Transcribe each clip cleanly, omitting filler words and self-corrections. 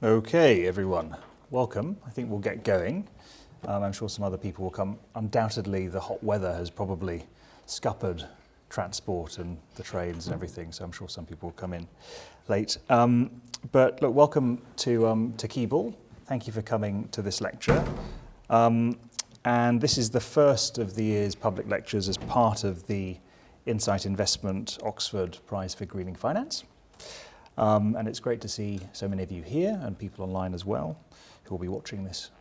Okay, everyone, welcome. I think we'll get going. I'm sure some other people will come. Undoubtedly, the hot weather has probably scuppered transport and the trains and everything, so I'm sure some people will come in late. But look, welcome to Keble. Thank you for coming to this lecture. And this is the first of the year's public lectures as part of the Insight Investment Oxford Prize for Greening Finance. And it's great to see so many of you here and people online as well who will be watching this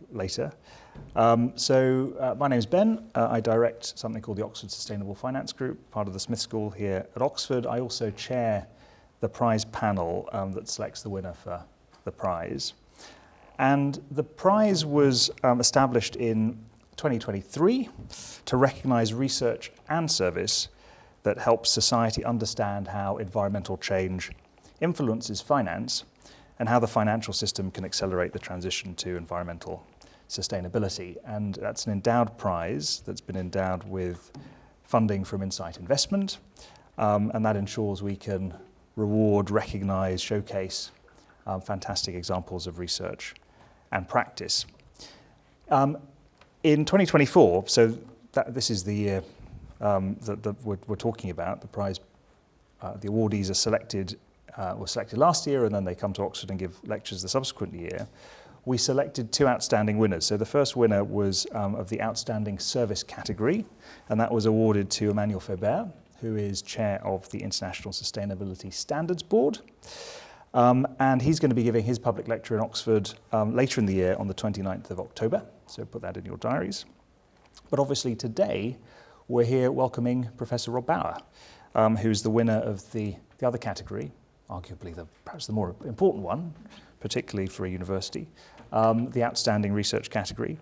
later. My name is Ben. I direct something called the Oxford Sustainable Finance Group, part of the Smith School here at Oxford. I also chair the prize panel that selects the winner for the prize. And the prize was established in 2023 to recognise research and service that helps society understand how environmental change influences finance and how the financial system can accelerate the transition to environmental sustainability. And that's an endowed prize that's been endowed with funding from Insight Investment, and that ensures we can reward, recognise, showcase fantastic examples of research and practice. In 2024, so this is the year that we're talking about, the prize, the awardees were selected last year, and then they come to Oxford and give lectures the subsequent year. We selected two outstanding winners. So the first winner was of the outstanding service category, and that was awarded to Emmanuel Faubert, who is chair of the International Sustainability Standards Board. And he's going to be giving his public lecture in Oxford later in the year on the 29th of October. So put that in your diaries. But obviously today, we're here welcoming Professor Rob Bauer, who's the winner of the other category, arguably perhaps the more important one, particularly for a university, the outstanding research category.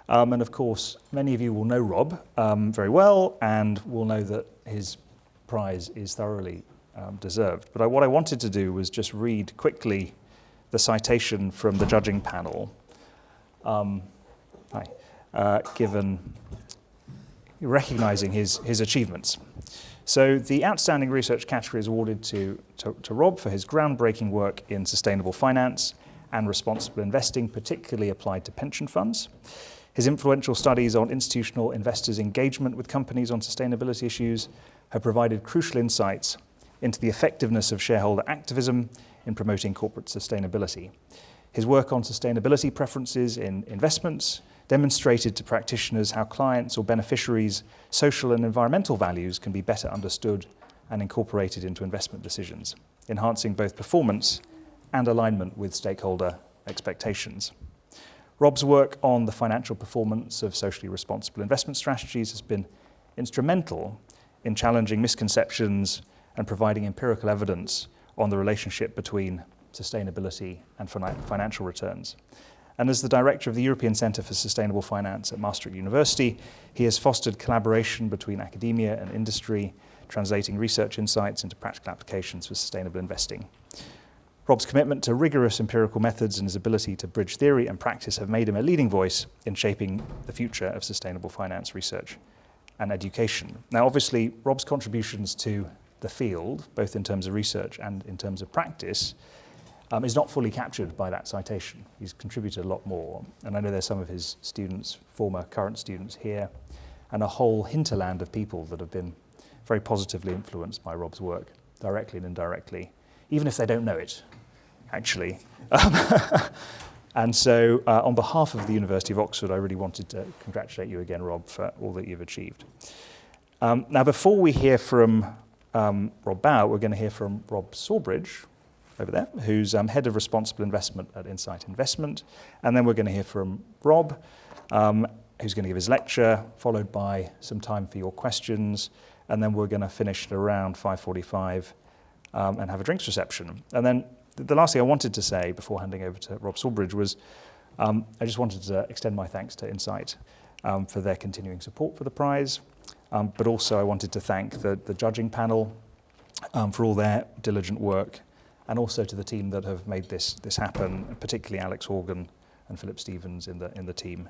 And of course, many of you will know Rob very well and will know that his prize is thoroughly deserved. But what I wanted to do was just read quickly the citation from the judging panel, given recognising his achievements. So the outstanding research category is awarded to Rob for his groundbreaking work in sustainable finance and responsible investing, particularly applied to pension funds. His influential studies on institutional investors' engagement with companies on sustainability issues have provided crucial insights into the effectiveness of shareholder activism in promoting corporate sustainability. His work on sustainability preferences in investments demonstrated to practitioners how clients or beneficiaries' social and environmental values can be better understood and incorporated into investment decisions, enhancing both performance and alignment with stakeholder expectations. Rob's work on the financial performance of socially responsible investment strategies has been instrumental in challenging misconceptions and providing empirical evidence on the relationship between sustainability and financial returns. And as the director of the European Centre for Sustainable Finance at Maastricht University, he has fostered collaboration between academia and industry, translating research insights into practical applications for sustainable investing. Rob's commitment to rigorous empirical methods and his ability to bridge theory and practice have made him a leading voice in shaping the future of sustainable finance research and education. Now, obviously, Rob's contributions to the field, both in terms of research and in terms of practice, is not fully captured by that citation. He's contributed a lot more. And I know there's some of his students, former, current students here, and a whole hinterland of people that have been very positively influenced by Rob's work, directly and indirectly, even if they don't know it, actually. And so on behalf of the University of Oxford, I really wanted to congratulate you again, Rob, for all that you've achieved. Now, before we hear from Rob Bauer, we're going to hear from Rob Sawbridge, over there, who's Head of Responsible Investment at Insight Investment. And then we're going to hear from Rob, who's going to give his lecture, followed by some time for your questions. And then we're going to finish at around 5:45 and have a drinks reception. And then the last thing I wanted to say before handing over to Rob Sawbridge was I just wanted to extend my thanks to Insight for their continuing support for the prize. But also I wanted to thank the judging panel for all their diligent work, and also to the team that have made this happen, particularly Alex Horgan and Philip Stevens in the team.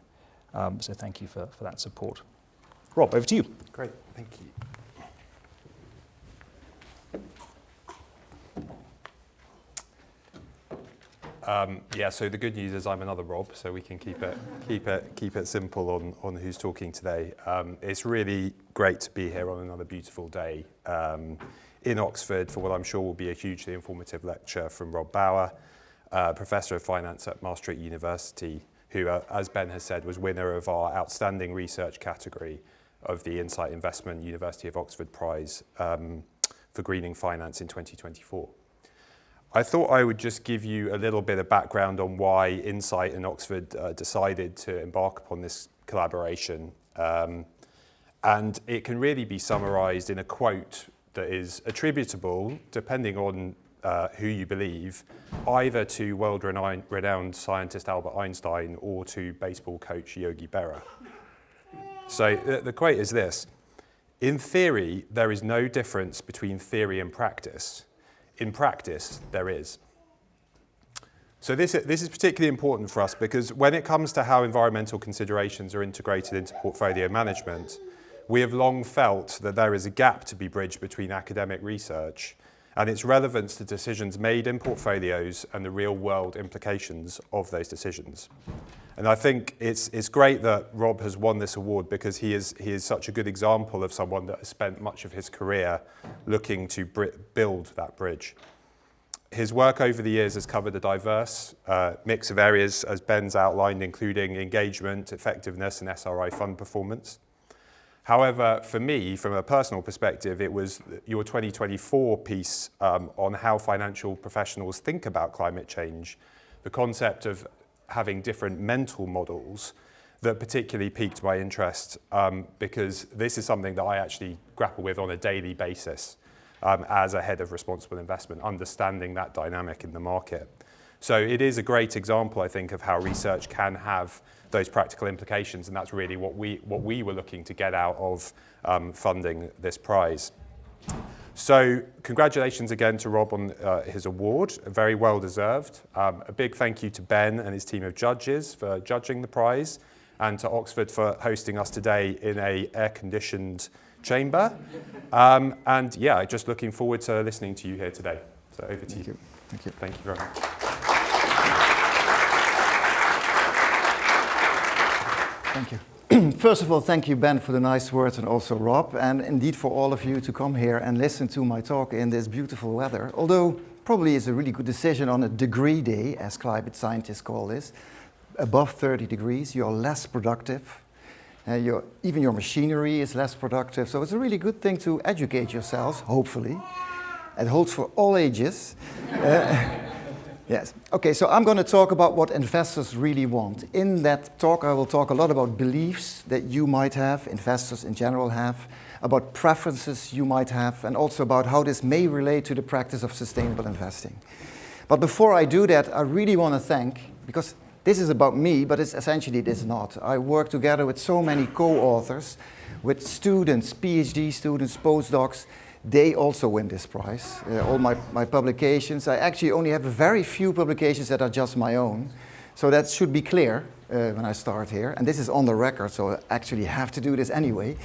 So thank you for that support. Rob, over to you. Great, thank you. Yeah, so the good news is I'm another Rob, so we can keep it simple on who's talking today. It's really great to be here on another beautiful day in Oxford for what I'm sure will be a hugely informative lecture from Rob Bauer, Professor of Finance at Maastricht University, who, as Ben has said, was winner of our Outstanding Research category of the Insight Investment University of Oxford Prize for Greening Finance in 2024. I thought I would just give you a little bit of background on why Insight and Oxford decided to embark upon this collaboration. And it can really be summarised in a quote that is attributable, depending on who you believe, either to world-renowned scientist Albert Einstein or to baseball coach Yogi Berra. So the quote is this: "In theory, there is no difference between theory and practice. In practice, there is." So this is particularly important for us because when it comes to how environmental considerations are integrated into portfolio management, we have long felt that there is a gap to be bridged between academic research and its relevance to decisions made in portfolios and the real-world implications of those decisions. And I think it's great that Rob has won this award because he is such a good example of someone that has spent much of his career looking to build that bridge. His work over the years has covered a diverse mix of areas, as Ben's outlined, including engagement, effectiveness, and SRI fund performance. However, for me, from a personal perspective, it was your 2024 piece on how financial professionals think about climate change, the concept of having different mental models, that particularly piqued my interest because this is something that I actually grapple with on a daily basis as a head of responsible investment, understanding that dynamic in the market. So it is a great example, I think, of how research can have those practical implications, and that's really what we were looking to get out of funding this prize. So congratulations again to Rob on his award, very well deserved. A big thank you to Ben and his team of judges for judging the prize, and to Oxford for hosting us today in a air-conditioned chamber. And yeah, just looking forward to listening to you here today. So over to you. Thank you. Thank you very much. Thank you. First of all, thank you, Ben, for the nice words, and also Rob, and indeed for all of you to come here and listen to my talk in this beautiful weather. Although probably it's a really good decision on a degree day, as climate scientists call this. Above 30 degrees, you're less productive. Even your machinery is less productive. So it's a really good thing to educate yourselves, hopefully. It holds for all ages. Yes. Okay, so I'm going to talk about what investors really want. In that talk, I will talk a lot about beliefs that you might have, investors in general have, about preferences you might have, and also about how this may relate to the practice of sustainable investing. But before I do that, I really want to thank, because this is about me, but essentially it is not. I work together with so many co-authors, with students, PhD students, postdocs. They also win this prize. All my publications, I actually only have a very few publications that are just my own. So that should be clear when I start here. And this is on the record, so I actually have to do this anyway.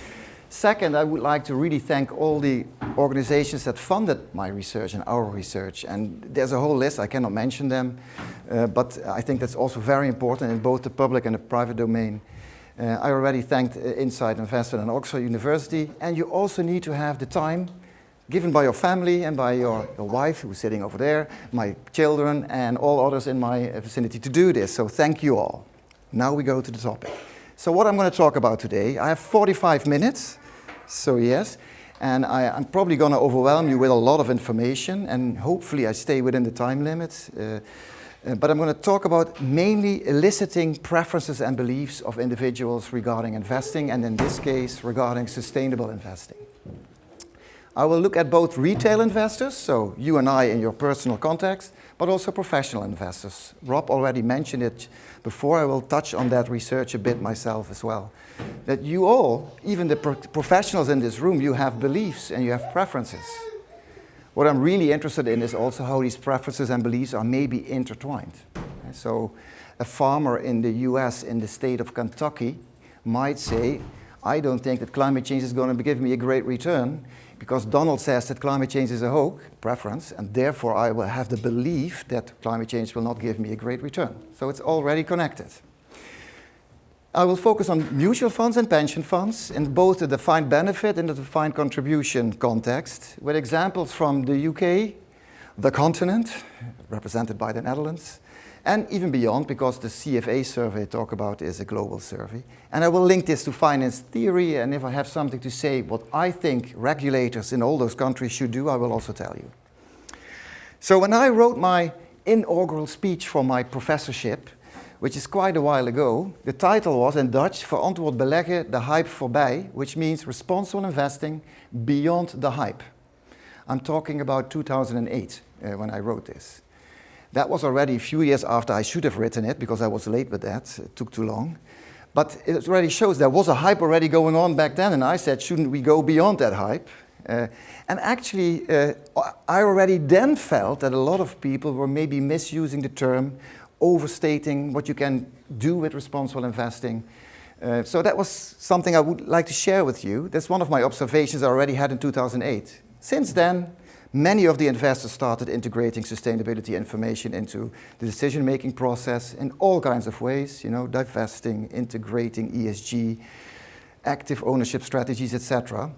Second, I would like to really thank all the organizations that funded my research and our research. And there's a whole list, I cannot mention them, but I think that's also very important in both the public and the private domain. I already thanked Insight Investment and Oxford University, and you also need to have the time given by your family and by your wife, who's sitting over there, my children, and all others in my vicinity to do this. So thank you all. Now we go to the topic. So what I'm going to talk about today, I have 45 minutes, so yes, and I'm probably going to overwhelm you with a lot of information, and hopefully I stay within the time limits. But I'm going to talk about mainly eliciting preferences and beliefs of individuals regarding investing, and in this case, regarding sustainable investing. I will look at both retail investors, so you and I in your personal context, but also professional investors. Rob already mentioned it before. I will touch on that research a bit myself as well. That you all, even the professionals in this room, you have beliefs and you have preferences. What I'm really interested in is also how these preferences and beliefs are maybe intertwined. So a farmer in the US in the state of Kentucky might say, I don't think that climate change is going to give me a great return because Donald says that climate change is a hoax, preference, and therefore I will have the belief that climate change will not give me a great return. So it's already connected. I will focus on mutual funds and pension funds in both the defined benefit and the defined contribution context, with examples from the UK, the continent, represented by the Netherlands, and even beyond, because the CFA survey I talk about is a global survey. And I will link this to finance theory, and if I have something to say what I think regulators in all those countries should do, I will also tell you. So when I wrote my inaugural speech for my professorship, which is quite a while ago, the title was in Dutch, Verantwoord beleggen, de hype voorbij, which means responsible investing beyond the hype. I'm talking about 2008 when I wrote this. That was already a few years after I should have written it, because I was late with that, it took too long. But it already shows there was a hype already going on back then, and I said, shouldn't we go beyond that hype? And actually, I already then felt that a lot of people were maybe misusing the term, overstating what you can do with responsible investing. So that was something I would like to share with you. That's one of my observations I already had in 2008. Since then, many of the investors started integrating sustainability information into the decision-making process in all kinds of ways, you know, divesting, integrating ESG, active ownership strategies, etc.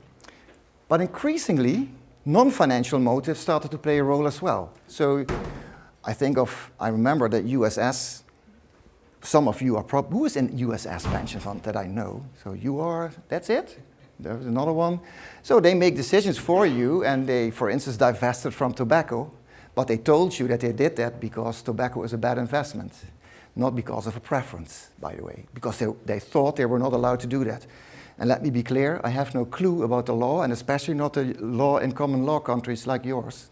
But increasingly, non-financial motives started to play a role as well. So I remember that USS, some of you are who is in USS pension fund that I know? So you are, that's it? There's another one. So they make decisions for you, and they, for instance, divested from tobacco, but they told you that they did that because tobacco is a bad investment, not because of a preference, by the way, because they thought they were not allowed to do that. And let me be clear, I have no clue about the law, and especially not the law in common law countries like yours.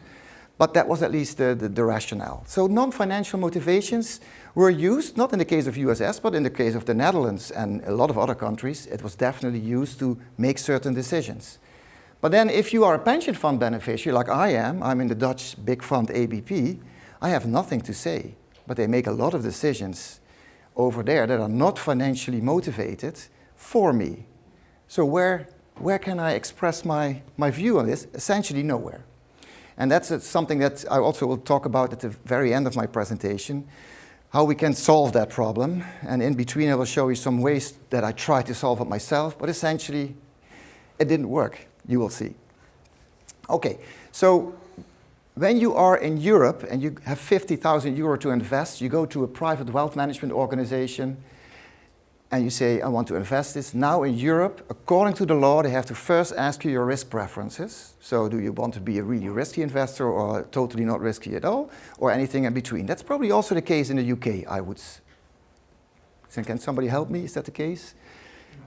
But that was at least the rationale. So non-financial motivations were used, not in the case of USS, but in the case of the Netherlands and a lot of other countries, it was definitely used to make certain decisions. But then if you are a pension fund beneficiary, like I am, I'm in the Dutch big fund ABP, I have nothing to say. But they make a lot of decisions over there that are not financially motivated for me. So where can I express my view on this? Essentially nowhere. And that's something that I also will talk about at the very end of my presentation, how we can solve that problem. And in between, I will show you some ways that I tried to solve it myself, but essentially, it didn't work. You will see. Okay, so when you are in Europe and you have 50,000 euro to invest, you go to a private wealth management organization, and you say, I want to invest this. Now in Europe, according to the law, they have to first ask you your risk preferences. So do you want to be a really risky investor or totally not risky at all, or anything in between? That's probably also the case in the UK, I would say. Can somebody help me? Is that the case?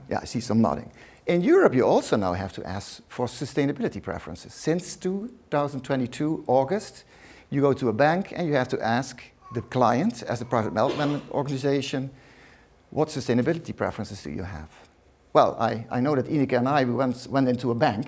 Yeah, I see some nodding. In Europe, you also now have to ask for sustainability preferences. Since 2022, August, you go to a bank and you have to ask the client, as a private wealth management organization, what sustainability preferences do you have? Well, I know that Ineke and I, we went into a bank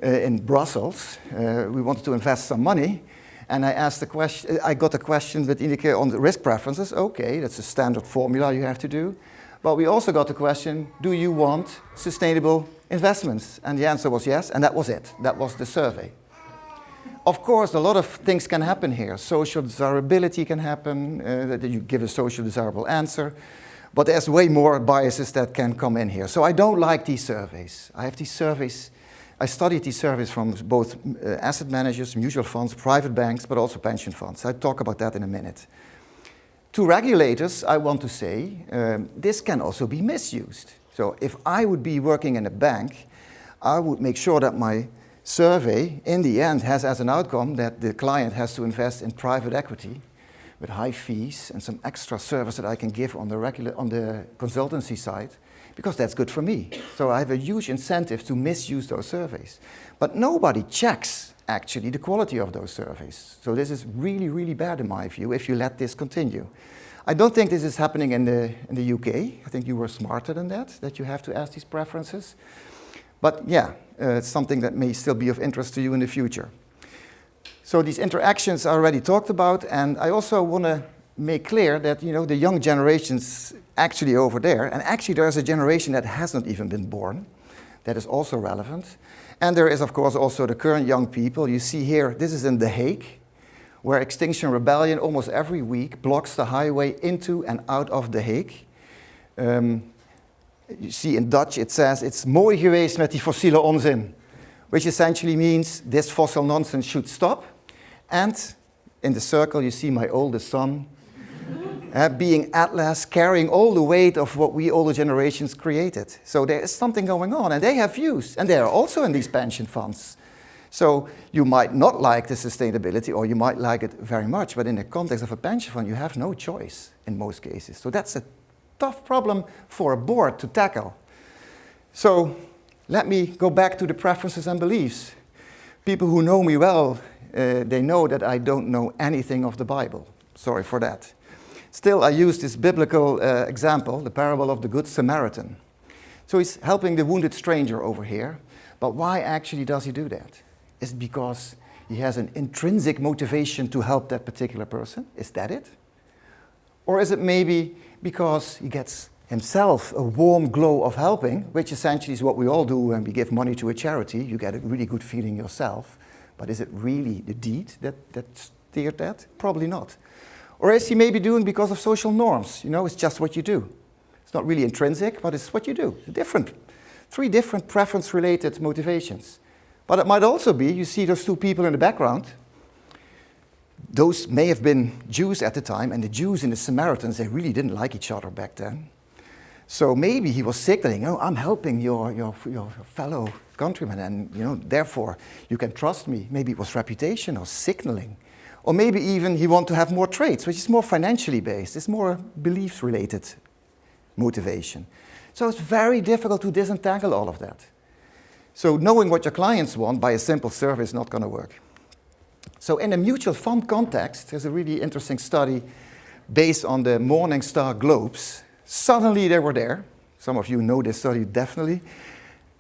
in Brussels. We wanted to invest some money. And I asked the question, I got a question with Ineke on the risk preferences. Okay, that's a standard formula you have to do. But we also got the question, do you want sustainable investments? And the answer was yes, and that was it. That was the survey. Of course, a lot of things can happen here. Social desirability can happen, that you give a social desirable answer. But there's way more biases that can come in here. So I don't like these surveys. I have these surveys, I studied these surveys from both asset managers, mutual funds, private banks, but also pension funds. I'll talk about that in a minute. To regulators, I want to say, this can also be misused. So if I would be working in a bank, I would make sure that my survey, in the end, has as an outcome that the client has to invest in private equity with high fees and some extra service that I can give on the consultancy side, because that's good for me. So I have a huge incentive to misuse those surveys. But nobody checks, actually, the quality of those surveys. So this is really, really bad in my view, if you let this continue. I don't think this is happening in the UK. I think you were smarter than that you have to ask these preferences. But yeah, it's something that may still be of interest to you in the future. So these interactions I already talked about, and I also want to make clear that, the young generations actually over there, and actually there's a generation that has not even been born, that is also relevant. And there is, of course, also the current young people. You see here, this is in The Hague, where Extinction Rebellion almost every week blocks the highway into and out of The Hague. You see in Dutch it says, it's mooi geweest met die fossiele onzin, which essentially means this fossil nonsense should stop. And in the circle you see my oldest son, being Atlas, carrying all the weight of what we older generations created. So there is something going on, and they have views, and they are also in these pension funds. So you might not like the sustainability, or you might like it very much, but in the context of a pension fund, you have no choice in most cases. So that's a tough problem for a board to tackle. So let me go back to the preferences and beliefs. People who know me well, they know that I don't know anything of the Bible. Sorry for that. Still, I use this biblical example, the parable of the Good Samaritan. So he's helping the wounded stranger over here. But why actually does he do that? Is it because he has an intrinsic motivation to help that particular person? Is that it? Or is it maybe because he gets himself a warm glow of helping, which essentially is what we all do when we give money to a charity. You get a really good feeling yourself. But is it really the deed that steered that? Probably not. Or is he maybe doing because of social norms? It's just what you do. It's not really intrinsic, but it's what you do. Three different preference-related motivations. But it might also be, you see those two people in the background, those may have been Jews at the time, and the Jews and the Samaritans, they really didn't like each other back then. So maybe he was signaling, I'm helping your fellow countrymen, and therefore you can trust me. Maybe it was reputation or signaling. Or maybe even he wants to have more trades, which is more financially based. It's more beliefs-related motivation. So it's very difficult to disentangle all of that. So knowing what your clients want by a simple survey is not going to work. So in a mutual fund context, there's a really interesting study based on the Morningstar globes. Suddenly they were there. Some of you know this study definitely.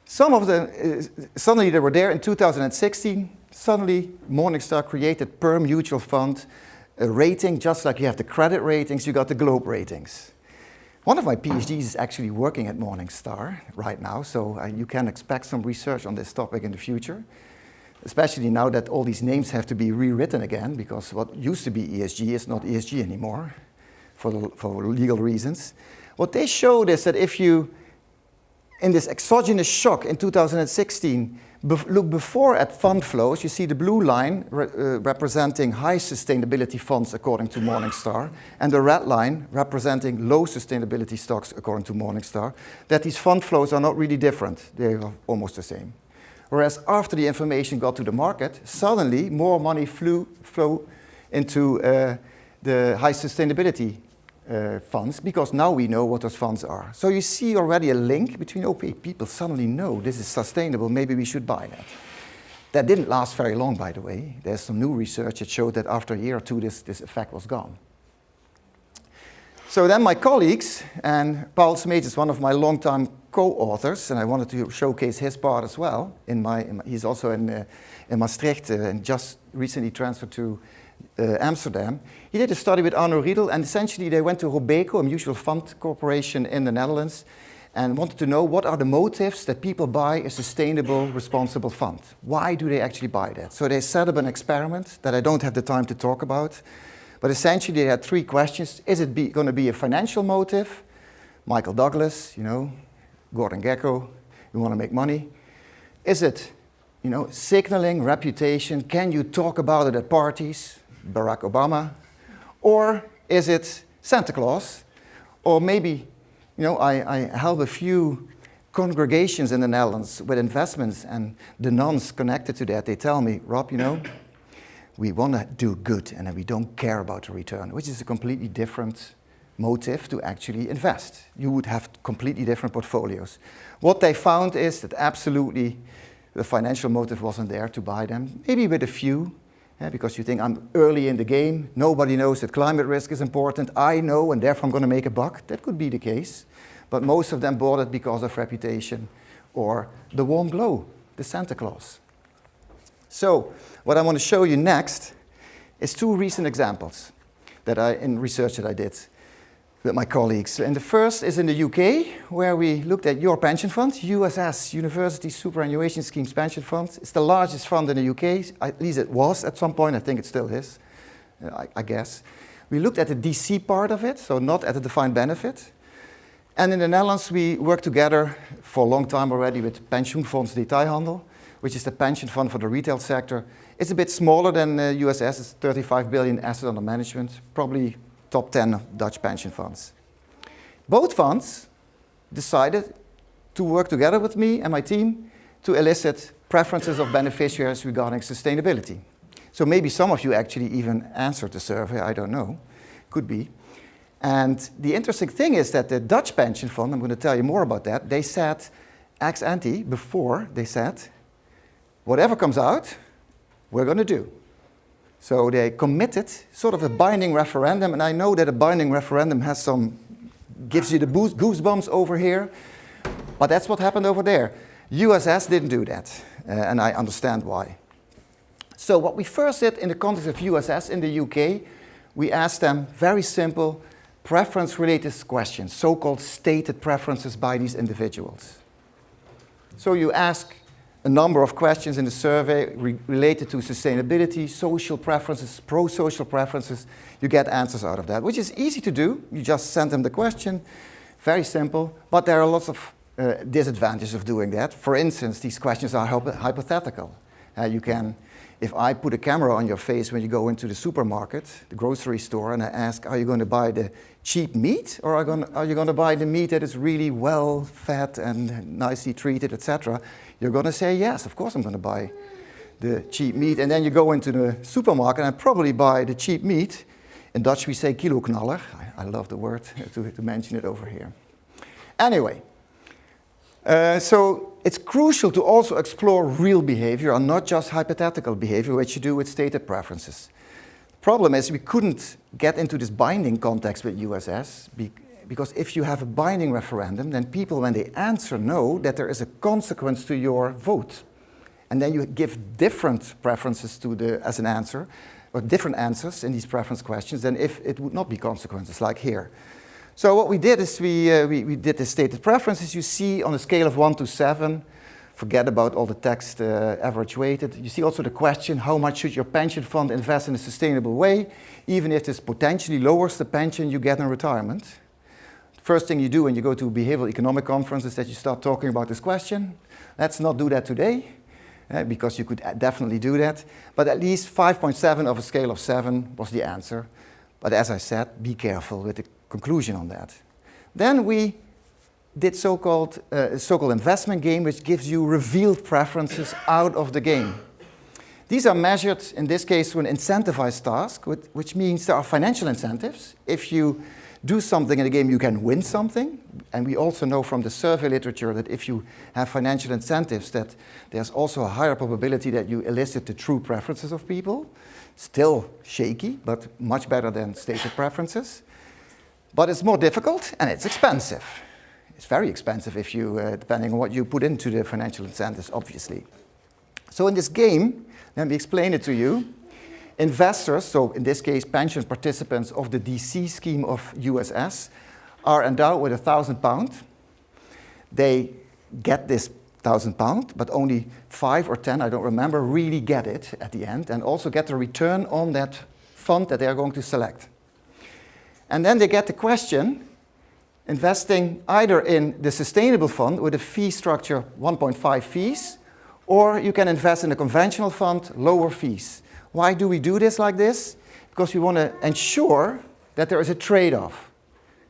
Suddenly they were there in 2016. Suddenly Morningstar created per mutual fund a rating, just like you have the credit ratings, you got the globe ratings. One of my PhDs is actually working at Morningstar right now, so you can expect some research on this topic in the future, especially now that all these names have to be rewritten again, because what used to be ESG is not ESG anymore for legal reasons. What they showed is that if you, in this exogenous shock in 2016, look before at fund flows, you see the blue line representing high sustainability funds according to Morningstar, and the red line representing low sustainability stocks according to Morningstar, that these fund flows are not really different. They are almost the same. Whereas after the information got to the market, suddenly more money flow into the high sustainability funds, because now we know what those funds are. So you see already a link between, okay, people suddenly know this is sustainable, maybe we should buy that. That didn't last very long, by the way. There's some new research that showed that after a year or two, this effect was gone. So then my colleagues, and Paul Smeets is one of my longtime co-authors, and I wanted to showcase his part as well. He's also in Maastricht and just recently transferred to Amsterdam. He did a study with Arno Riedel, and essentially they went to Robeco, a mutual fund corporation in the Netherlands, and wanted to know what are the motives that people buy a sustainable, responsible fund. Why do they actually buy that? So they set up an experiment that I don't have the time to talk about, but essentially they had three questions. Is it going to be a financial motive? Michael Douglas, Gordon Gekko, we want to make money. Is it, signaling, reputation? Can you talk about it at parties? Barack Obama? Or is it Santa Claus? Or maybe, I help a few congregations in the Netherlands with investments, and the nuns connected to that, they tell me, Rob, we want to do good and we don't care about the return, which is a completely different motive to actually invest. You would have completely different portfolios. What they found is that absolutely the financial motive wasn't there to buy them, maybe with a few, because you think I'm early in the game, nobody knows that climate risk is important, I know, and therefore I'm going to make a buck. That could be the case, but most of them bought it because of reputation or the warm glow, the Santa Claus. So what I want to show you next is two recent examples in research that I did with my colleagues. And the first is in the UK, where we looked at your pension fund, USS, University Superannuation Schemes Pension Fund. It's the largest fund in the UK, at least it was at some point, I think it still is, I guess. We looked at the DC part of it, so not at the defined benefit. And in the Netherlands, we worked together for a long time already with Pensioenfonds Detailhandel, which is the pension fund for the retail sector. It's a bit smaller than USS, it's 35 billion assets under management, probably top 10 Dutch pension funds. Both funds decided to work together with me and my team to elicit preferences of beneficiaries regarding sustainability. So maybe some of you actually even answered the survey, I don't know, could be. And the interesting thing is that the Dutch pension fund, I'm going to tell you more about that, they said ex ante, before they said, whatever comes out, we're going to do. So they committed sort of a binding referendum, and I know that a binding referendum gives you the goosebumps over here, but that's what happened over there. USS didn't do that, and I understand why. So what we first did in the context of USS in the UK, we asked them very simple preference-related questions, so-called stated preferences by these individuals. So you ask a number of questions in the survey related to sustainability, social preferences, pro-social preferences. You get answers out of that, which is easy to do. You just send them the question, very simple, but there are lots of disadvantages of doing that. For instance, these questions are hypothetical. If I put a camera on your face when you go into the supermarket, the grocery store, and I ask, are you going to buy the cheap meat, or are you going to buy the meat that is really well fed and nicely treated, etc.? You're going to say, yes, of course I'm going to buy the cheap meat. And then you go into the supermarket and probably buy the cheap meat. In Dutch we say kiloknaller. I love the word to mention it over here. Anyway, so it's crucial to also explore real behavior and not just hypothetical behavior, which you do with stated preferences. The problem is we couldn't get into this binding context with USS because if you have a binding referendum, then people, when they answer, know that there is a consequence to your vote. And then you give different preferences as an answer, or different answers in these preference questions than if it would not be consequences, like here. So what we did is we did the stated preferences. You see on a scale of 1 to 7, forget about all the text average weighted. You see also the question, how much should your pension fund invest in a sustainable way, even if this potentially lowers the pension you get in retirement. First thing you do when you go to a behavioral economic conference is that you start talking about this question. Let's not do that today, because you could definitely do that. But at least 5.7 of a scale of 7 was the answer. But as I said, be careful with the conclusion on that. Then we did so-called investment game, which gives you revealed preferences out of the game. These are measured, in this case, through an incentivized task, which means there are financial incentives. If you do something in the game, you can win something. And we also know from the survey literature that if you have financial incentives, that there's also a higher probability that you elicit the true preferences of people. Still shaky, but much better than stated preferences. But it's more difficult and it's expensive. It's very expensive if you, depending on what you put into the financial incentives, obviously. So in this game, let me explain it to you. Investors, so in this case pension participants of the DC scheme of USS, are endowed with £1,000. They get this £1,000, but only 5 or 10, I don't remember, really get it at the end, and also get the return on that fund that they are going to select. And then they get the question, investing either in the sustainable fund with a fee structure 1.5 fees, or you can invest in a conventional fund, lower fees. Why do we do this like this? Because we want to ensure that there is a trade-off.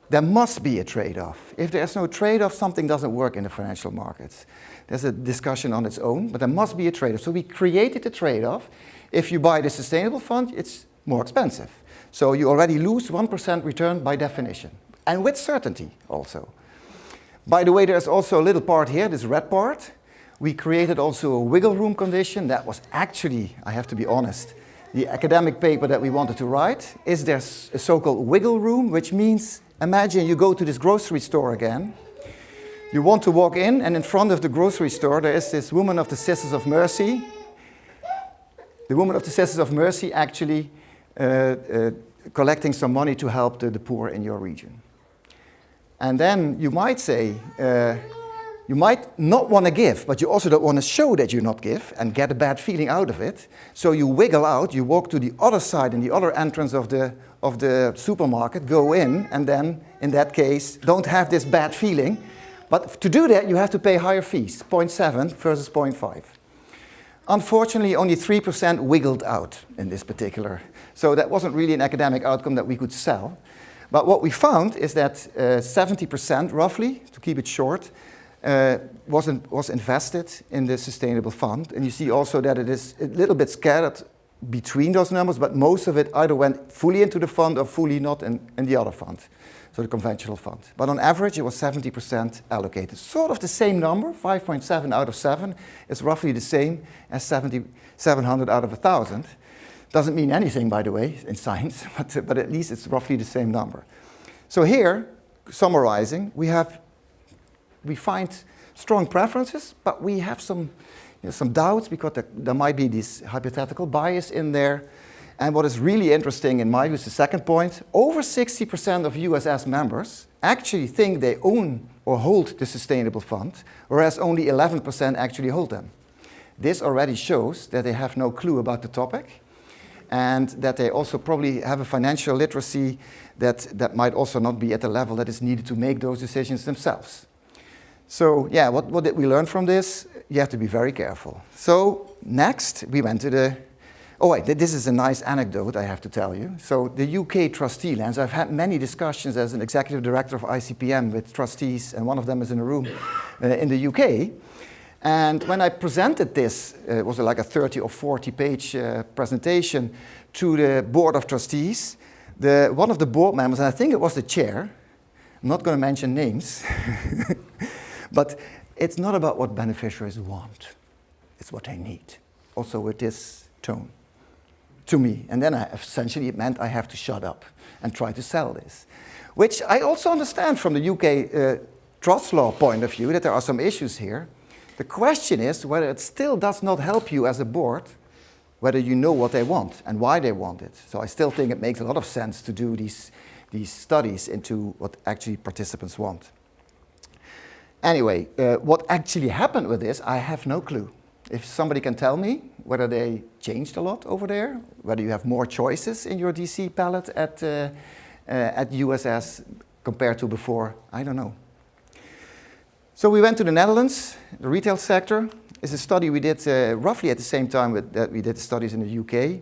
There must be a trade-off. If there's no trade-off, something doesn't work in the financial markets. There's a discussion on its own, but there must be a trade-off. So we created a trade-off. If you buy the sustainable fund, it's more expensive. So you already lose 1% return by definition, and with certainty also. By the way, there's also a little part here, this red part. We created also a wiggle room condition. That was actually, I have to be honest, the academic paper that we wanted to write. Is there a so-called wiggle room, which means, imagine you go to this grocery store again. You want to walk in front of the grocery store, there is this woman of the Sisters of Mercy. The woman of the Sisters of Mercy actually collecting some money to help the poor in your region. And then you might say, you might not want to give, but you also don't want to show that you not give and get a bad feeling out of it. So you wiggle out, you walk to the other side in the other entrance of the supermarket, go in, and then, in that case, don't have this bad feeling. But to do that, you have to pay higher fees, 0.7 versus 0.5. Unfortunately, only 3% wiggled out in this particular. So that wasn't really an academic outcome that we could sell. But what we found is that 70%, roughly, to keep it short, was invested in the sustainable fund. And you see also that it is a little bit scattered between those numbers, but most of it either went fully into the fund or fully not in the other fund, so the conventional fund. But on average, it was 70% allocated. Sort of the same number, 5.7 out of 7, is roughly the same as 700 out of 1,000. Doesn't mean anything, by the way, in science, but at least it's roughly the same number. So here, summarizing, we find strong preferences, but we have some doubts because there might be this hypothetical bias in there. And what is really interesting in my view is the second point. Over 60% of USS members actually think they own or hold the sustainable fund, whereas only 11% actually hold them. This already shows that they have no clue about the topic, and that they also probably have a financial literacy that might also not be at the level that is needed to make those decisions themselves. So yeah, what did we learn from this? You have to be very careful. So next, we went to the... Oh wait, this is a nice anecdote I have to tell you. So the UK trustee lands, I've had many discussions as an executive director of ICPM with trustees, and one of them is in a room in the UK. And when I presented this, it was like a 30 or 40 page presentation to the board of trustees, one of the board members, and I think it was the chair, I'm not going to mention names, but it's not about what beneficiaries want, it's what they need. Also with this tone to me. And then essentially it meant I have to shut up and try to sell this, which I also understand from the UK trust law point of view that there are some issues here. The question is whether it still does not help you as a board, whether you know what they want and why they want it. So I still think it makes a lot of sense to do these studies into what actually participants want. Anyway, what actually happened with this, I have no clue. If somebody can tell me whether they changed a lot over there, whether you have more choices in your DC palette at USS compared to before, I don't know. So we went to the Netherlands. The retail sector is a study we did roughly at the same time that we did studies in the UK.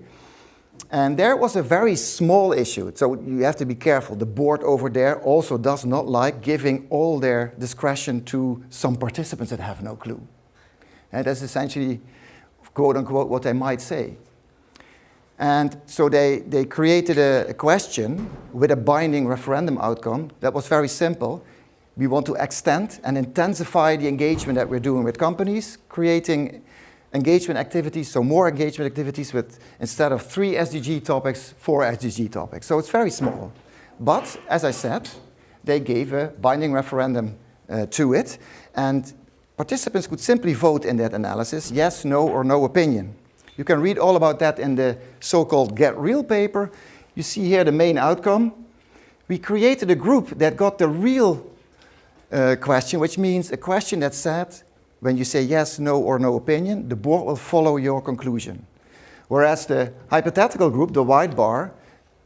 And there was a very small issue. So you have to be careful. The board over there also does not like giving all their discretion to some participants that have no clue. And that's essentially, quote unquote, what they might say. And so they created a question with a binding referendum outcome that was very simple. We want to extend and intensify the engagement that we're doing with companies, creating engagement activities, so more engagement activities with, instead of 3 SDG topics, 4 SDG topics. So it's very small. But, as I said, they gave a binding referendum to it, and participants could simply vote in that analysis, yes, no, or no opinion. You can read all about that in the so-called Get Real paper. You see here the main outcome. We created a group that got the real question, which means a question that said, when you say yes, no, or no opinion, the board will follow your conclusion. Whereas the hypothetical group, the white bar,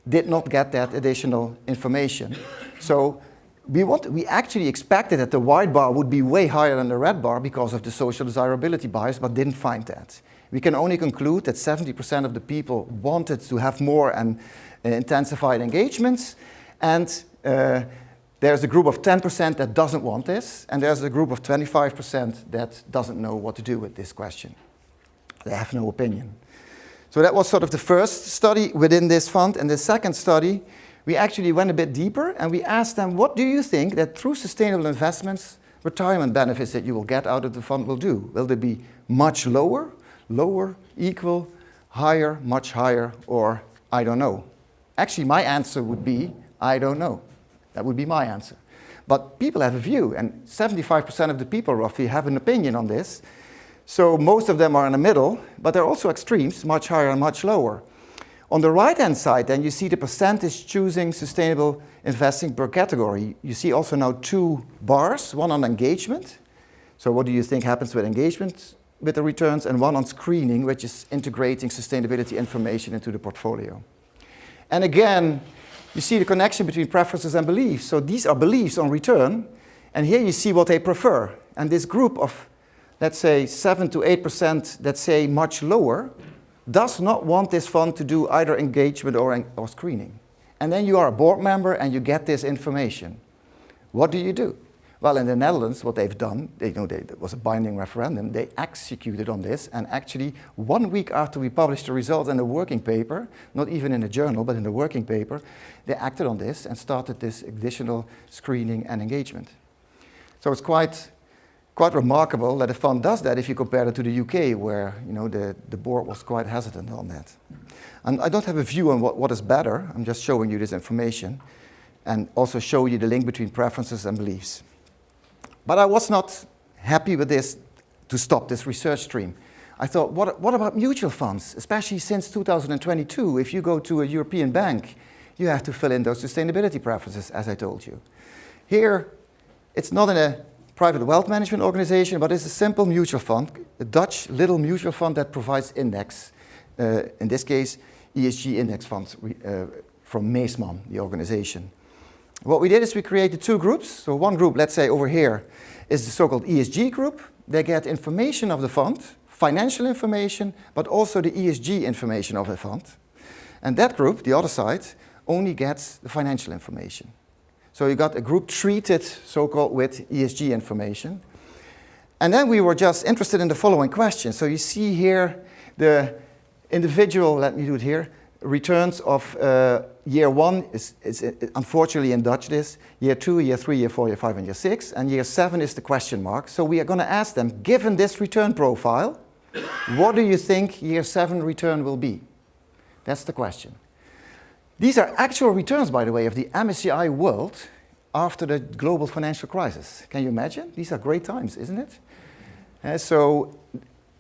did not get that additional information. So we actually expected that the white bar would be way higher than the red bar because of the social desirability bias, but didn't find that. We can only conclude that 70% of the people wanted to have more and intensified engagements, and there's a group of 10% that doesn't want this, and there's a group of 25% that doesn't know what to do with this question. They have no opinion. So that was sort of the first study within this fund, and the second study, we actually went a bit deeper, and we asked them, what do you think that through sustainable investments, retirement benefits that you will get out of the fund will do? Will they be much lower, equal, higher, much higher, or I don't know? Actually, my answer would be, I don't know. That would be my answer. But people have a view, and 75% of the people roughly have an opinion on this. So most of them are in the middle, but there are also extremes, much higher and much lower. On the right-hand side, then, you see the percentage choosing sustainable investing per category. You see also now 2 bars, one on engagement. So what do you think happens with engagement with the returns, and one on screening, which is integrating sustainability information into the portfolio. And again, you see the connection between preferences and beliefs. So these are beliefs on return, and here you see what they prefer. And this group of, let's say, 7 to 8% that say much lower, does not want this fund to do either engagement or screening. And then you are a board member and you get this information. What do? Well, in the Netherlands, what they've done, it was a binding referendum, they executed on this, and actually 1 week after we published the results in the working paper, not even in a journal, but in the working paper, they acted on this and started this additional screening and engagement. So it's quite remarkable that a fund does that if you compare it to the UK, where the board was quite hesitant on that. And I don't have a view on what is better, I'm just showing you this information, and also show you the link between preferences and beliefs. But I was not happy with this to stop this research stream. I thought, what about mutual funds? Especially since 2022, if you go to a European bank, you have to fill in those sustainability preferences, as I told you. Here, it's not in a private wealth management organization, but it's a simple mutual fund, a Dutch little mutual fund that provides index, in this case, ESG index funds from Meesman, the organization. What we did is we created 2 groups. So one group, let's say over here, is the so-called ESG group. They get information of the fund, financial information, but also the ESG information of the fund. And that group, the other side, only gets the financial information. So you got a group treated, so-called, with ESG information. And then we were just interested in the following question. So you see here the individual, let me do it here, returns of year 1 is unfortunately in Dutch this, year 2, year 3, year 4, year 5, and year 6, and year 7 is the question mark. So we are going to ask them, given this return profile, what do you think year 7 return will be? That's the question. These are actual returns, by the way, of the MSCI World after the global financial crisis. Can you imagine? These are great times, isn't it? So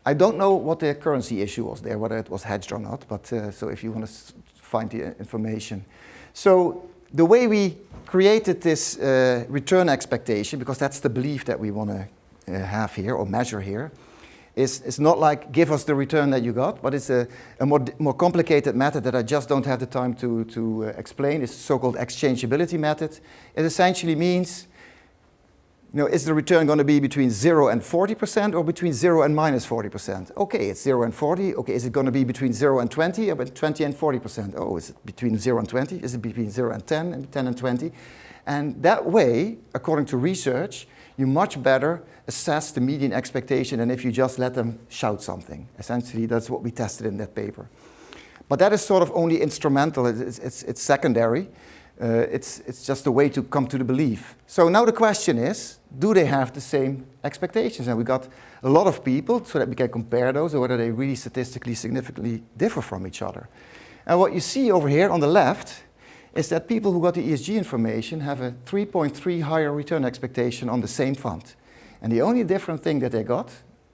I don't know what the currency issue was there, whether it was hedged or not, but so if you want to find the information. So the way we created this return expectation, because that's the belief that we want to have here or measure here, is not like give us the return that you got, but it's a more complicated method that I just don't have the time to explain. It's the so-called exchangeability method. It essentially means, is the return going to be between 0 and 40% or between 0 and minus 40%? Okay, it's 0 and 40. Okay, is it going to be between 0 and 20 or between 20 and 40%? Oh, is it between 0 and 20? Is it between 0 and 10 and 10 and 20? And that way, according to research, you much better assess the median expectation than if you just let them shout something. Essentially, that's what we tested in that paper. But that is sort of only instrumental. It's secondary. It's just a way to come to the belief. So now the question is, do they have the same expectations? And we got a lot of people so that we can compare those, or whether they really statistically significantly differ from each other. And what you see over here on the left is that people who got the ESG information have a 3.3 higher return expectation on the same fund. And the only different thing that they got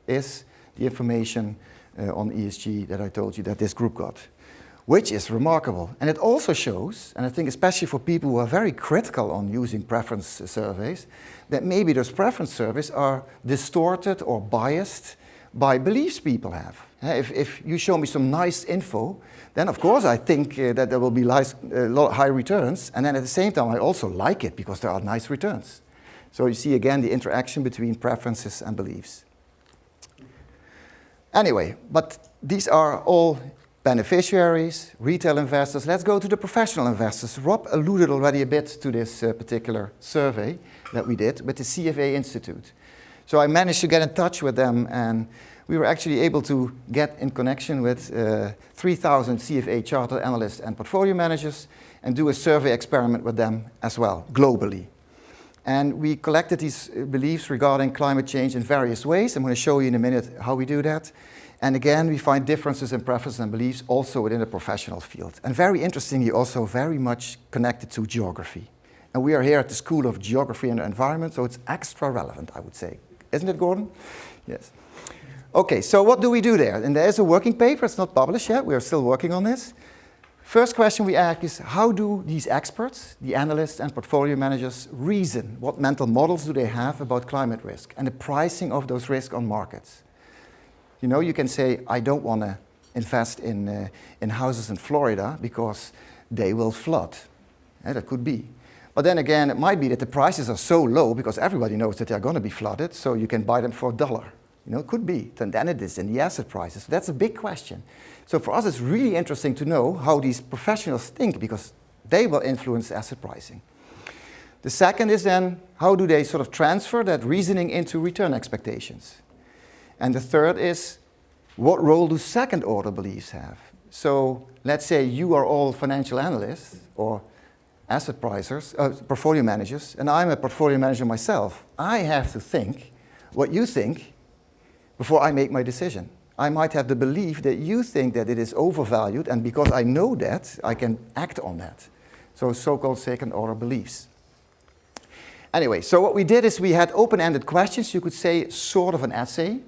is the information on ESG that I told you that this group got, which is remarkable. And it also shows, and I think especially for people who are very critical on using preference surveys, that maybe those preference surveys are distorted or biased by beliefs people have. If you show me some nice info, then of course I think that there will be a lot of high returns, and then at the same time I also like it because there are nice returns. So you see again the interaction between preferences and beliefs. Anyway, but these are all beneficiaries, retail investors. Let's go to the professional investors. Rob alluded already a bit to this particular survey that we did with the CFA Institute. So I managed to get in touch with them, and we were actually able to get in connection with 3,000 CFA chartered analysts and portfolio managers and do a survey experiment with them as well, globally. And we collected these beliefs regarding climate change in various ways. I'm going to show you in a minute how we do that. And again, we find differences in preferences and beliefs also within the professional field. And very interestingly, also very much connected to geography. And we are here at the School of Geography and Environment, so it's extra relevant, I would say. Isn't it, Gordon? Yes. Okay, so what do we do there? And there's a working paper. It's not published yet. We are still working on this. First question we ask is, how do these experts, the analysts and portfolio managers, reason? What mental models do they have about climate risk and the pricing of those risks on markets? You know, you can say, I don't want to invest in houses in Florida because they will flood. That could be. But then again, it might be that the prices are so low because everybody knows that they're going to be flooded, so you can buy them for $1. You know, it could be. Then it is in the asset prices. So that's a big question. So for us, it's really interesting to know how these professionals think, because they will influence asset pricing. The second is then, how do they sort of transfer that reasoning into return expectations? And the third is, what role do second order beliefs have? So let's say you are all financial analysts or asset pricers, portfolio managers, and I'm a portfolio manager myself. I have to think what you think before I make my decision. I might have the belief that you think that it is overvalued, and because I know that, I can act on that. So-called second order beliefs. Anyway, so what we did is we had open-ended questions, you could say sort of an essay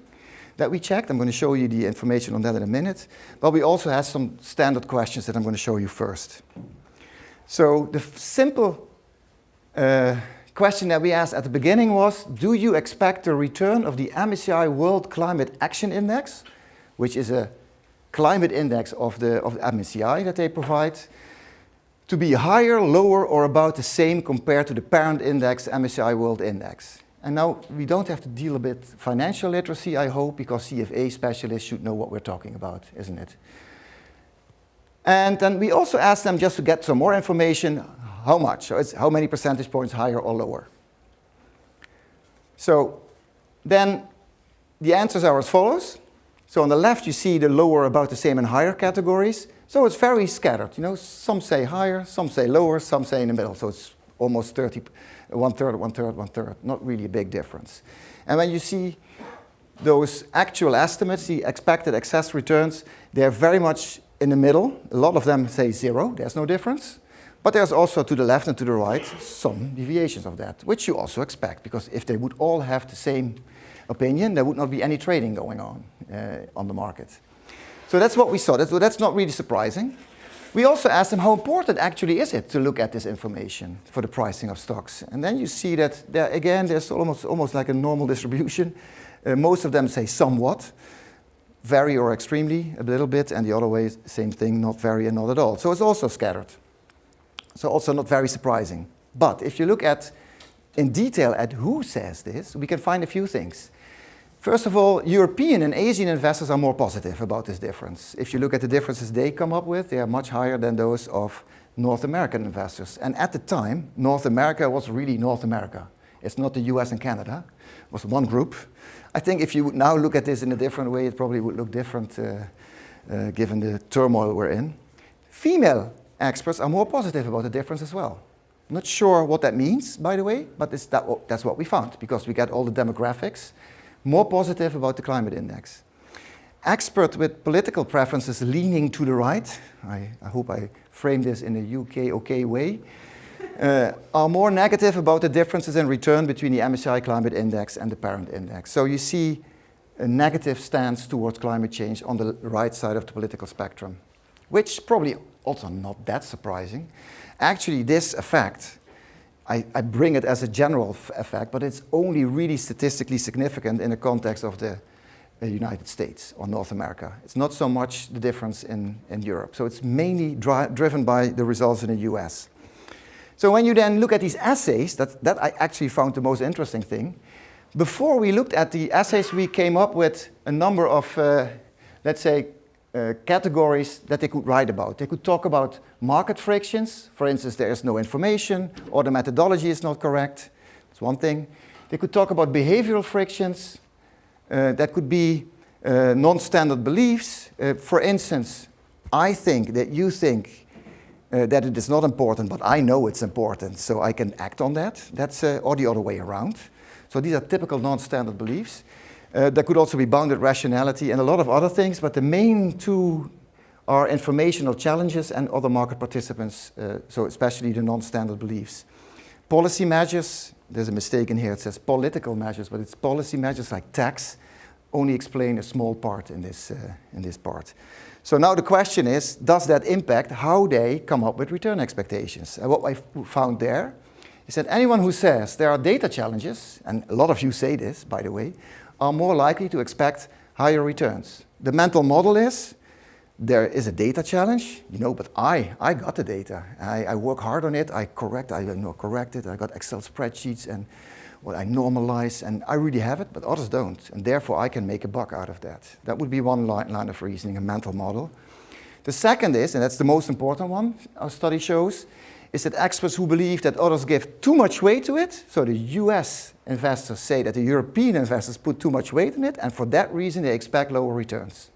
that we checked. I'm going to show you the information on that in a minute. But we also had some standard questions that I'm going to show you first. So the simple question that we asked at the beginning was, do you expect the return of the MSCI World Climate Action Index, which is a climate index of the MSCI that they provide, to be higher, lower, or about the same compared to the parent index, MSCI World Index? And now we don't have to deal a bit financial literacy, I hope, because CFA specialists should know what we're talking about, isn't it? And then we also asked them, just to get some more information, how much? So it's how many percentage points higher or lower? So then the answers are as follows. So on the left you see the lower, about the same, and higher categories. So it's very scattered. You know, some say higher, some say lower, some say in the middle. So it's almost 30, one-third, one-third, one-third. Not really a big difference. And when you see those actual estimates, the expected excess returns, they're very much in the middle. A lot of them say 0, there's no difference. But there's also to the left and to the right some deviations of that, which you also expect, because if they would all have the same opinion, there would not be any trading going on the market. So that's what we saw. That's not really surprising. We also asked them, how important actually is it to look at this information for the pricing of stocks? And then you see that, there's almost like a normal distribution. Most of them say somewhat, very or extremely, a little bit, and the other way, same thing, not very and not at all. So it's also scattered. So also not very surprising. But if you look at, in detail, at who says this, we can find a few things. First of all, European and Asian investors are more positive about this difference. If you look at the differences they come up with, they are much higher than those of North American investors. And at the time, North America was really North America. It's not the US and Canada. It was one group. I think if you would now look at this in a different way, it probably would look different given the turmoil we're in. Female experts are more positive about the difference as well. Not sure what that means, by the way, but that's what we found, because we got all the demographics. More positive about the climate index. Experts with political preferences leaning to the right, I hope I framed this in a UK way, are more negative about the differences in return between the MSCI climate index and the parent index. So you see a negative stance towards climate change on the right side of the political spectrum, which probably also not that surprising. Actually, this effect, I bring it as a general effect, but it's only really statistically significant in the context of the United States or North America. It's not so much the difference in Europe. So it's mainly driven by the results in the US. So when you then look at these essays, that I actually found the most interesting thing. Before we looked at the essays, we came up with a number of, let's say, categories that they could write about. They could talk about market frictions. For instance, there is no information, or the methodology is not correct. That's one thing. They could talk about behavioral frictions. That could be non-standard beliefs. For instance, I think that you think that it is not important, but I know it's important, so I can act on that. That's or the other way around. So these are typical non-standard beliefs. There could also be bounded rationality and a lot of other things, but the main two are informational challenges and other market participants, so especially the non-standard beliefs. Policy measures, there's a mistake in here, it says political measures, but it's policy measures like tax, only explain a small part in this part. So now the question is, does that impact how they come up with return expectations? And what I found there is that anyone who says there are data challenges, and a lot of you say this, by the way, are more likely to expect higher returns. The mental model is, there is a data challenge, but I got the data. I work hard on it, I correct it, I got Excel spreadsheets, and I normalize, and I really have it, but others don't, and therefore I can make a buck out of that. That would be one line of reasoning, a mental model. The second is, and that's the most important one, our study shows, is that experts who believe that others give too much weight to it, so the US investors say that the European investors put too much weight in it, and for that reason they expect lower returns.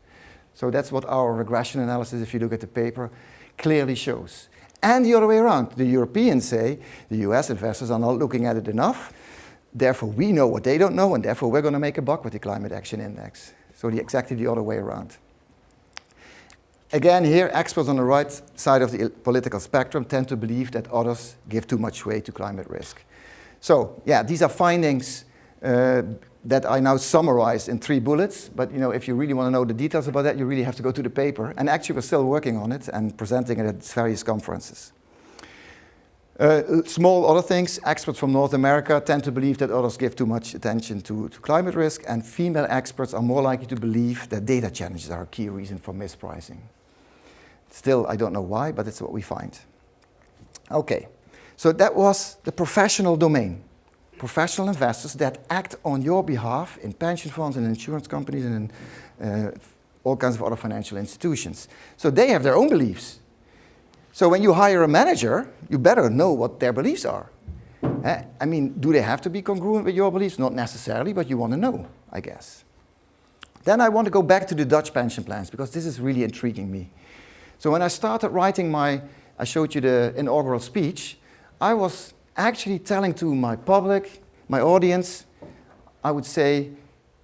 So that's what our regression analysis, if you look at the paper, clearly shows. And the other way around, the Europeans say the US investors are not looking at it enough, therefore we know what they don't know, and therefore we're going to make a buck with the climate action index. So exactly the other way around. Again, here, experts on the right side of the political spectrum tend to believe that others give too much weight to climate risk. So, yeah, these are findings that I now summarized in 3 bullets, but if you really want to know the details about that, you really have to go to the paper. And actually, we're still working on it and presenting it at various conferences. Small other things, experts from North America tend to believe that others give too much attention to climate risk, and female experts are more likely to believe that data challenges are a key reason for mispricing. Still, I don't know why, but it's what we find. Okay, so that was the professional domain. Professional investors that act on your behalf in pension funds and insurance companies and in all kinds of other financial institutions. So they have their own beliefs. So when you hire a manager, you better know what their beliefs are. I mean, do they have to be congruent with your beliefs? Not necessarily, but you want to know, I guess. Then I want to go back to the Dutch pension plans, because this is really intriguing me. So when I started writing I showed you the inaugural speech, I was actually telling to my public, my audience, I would say,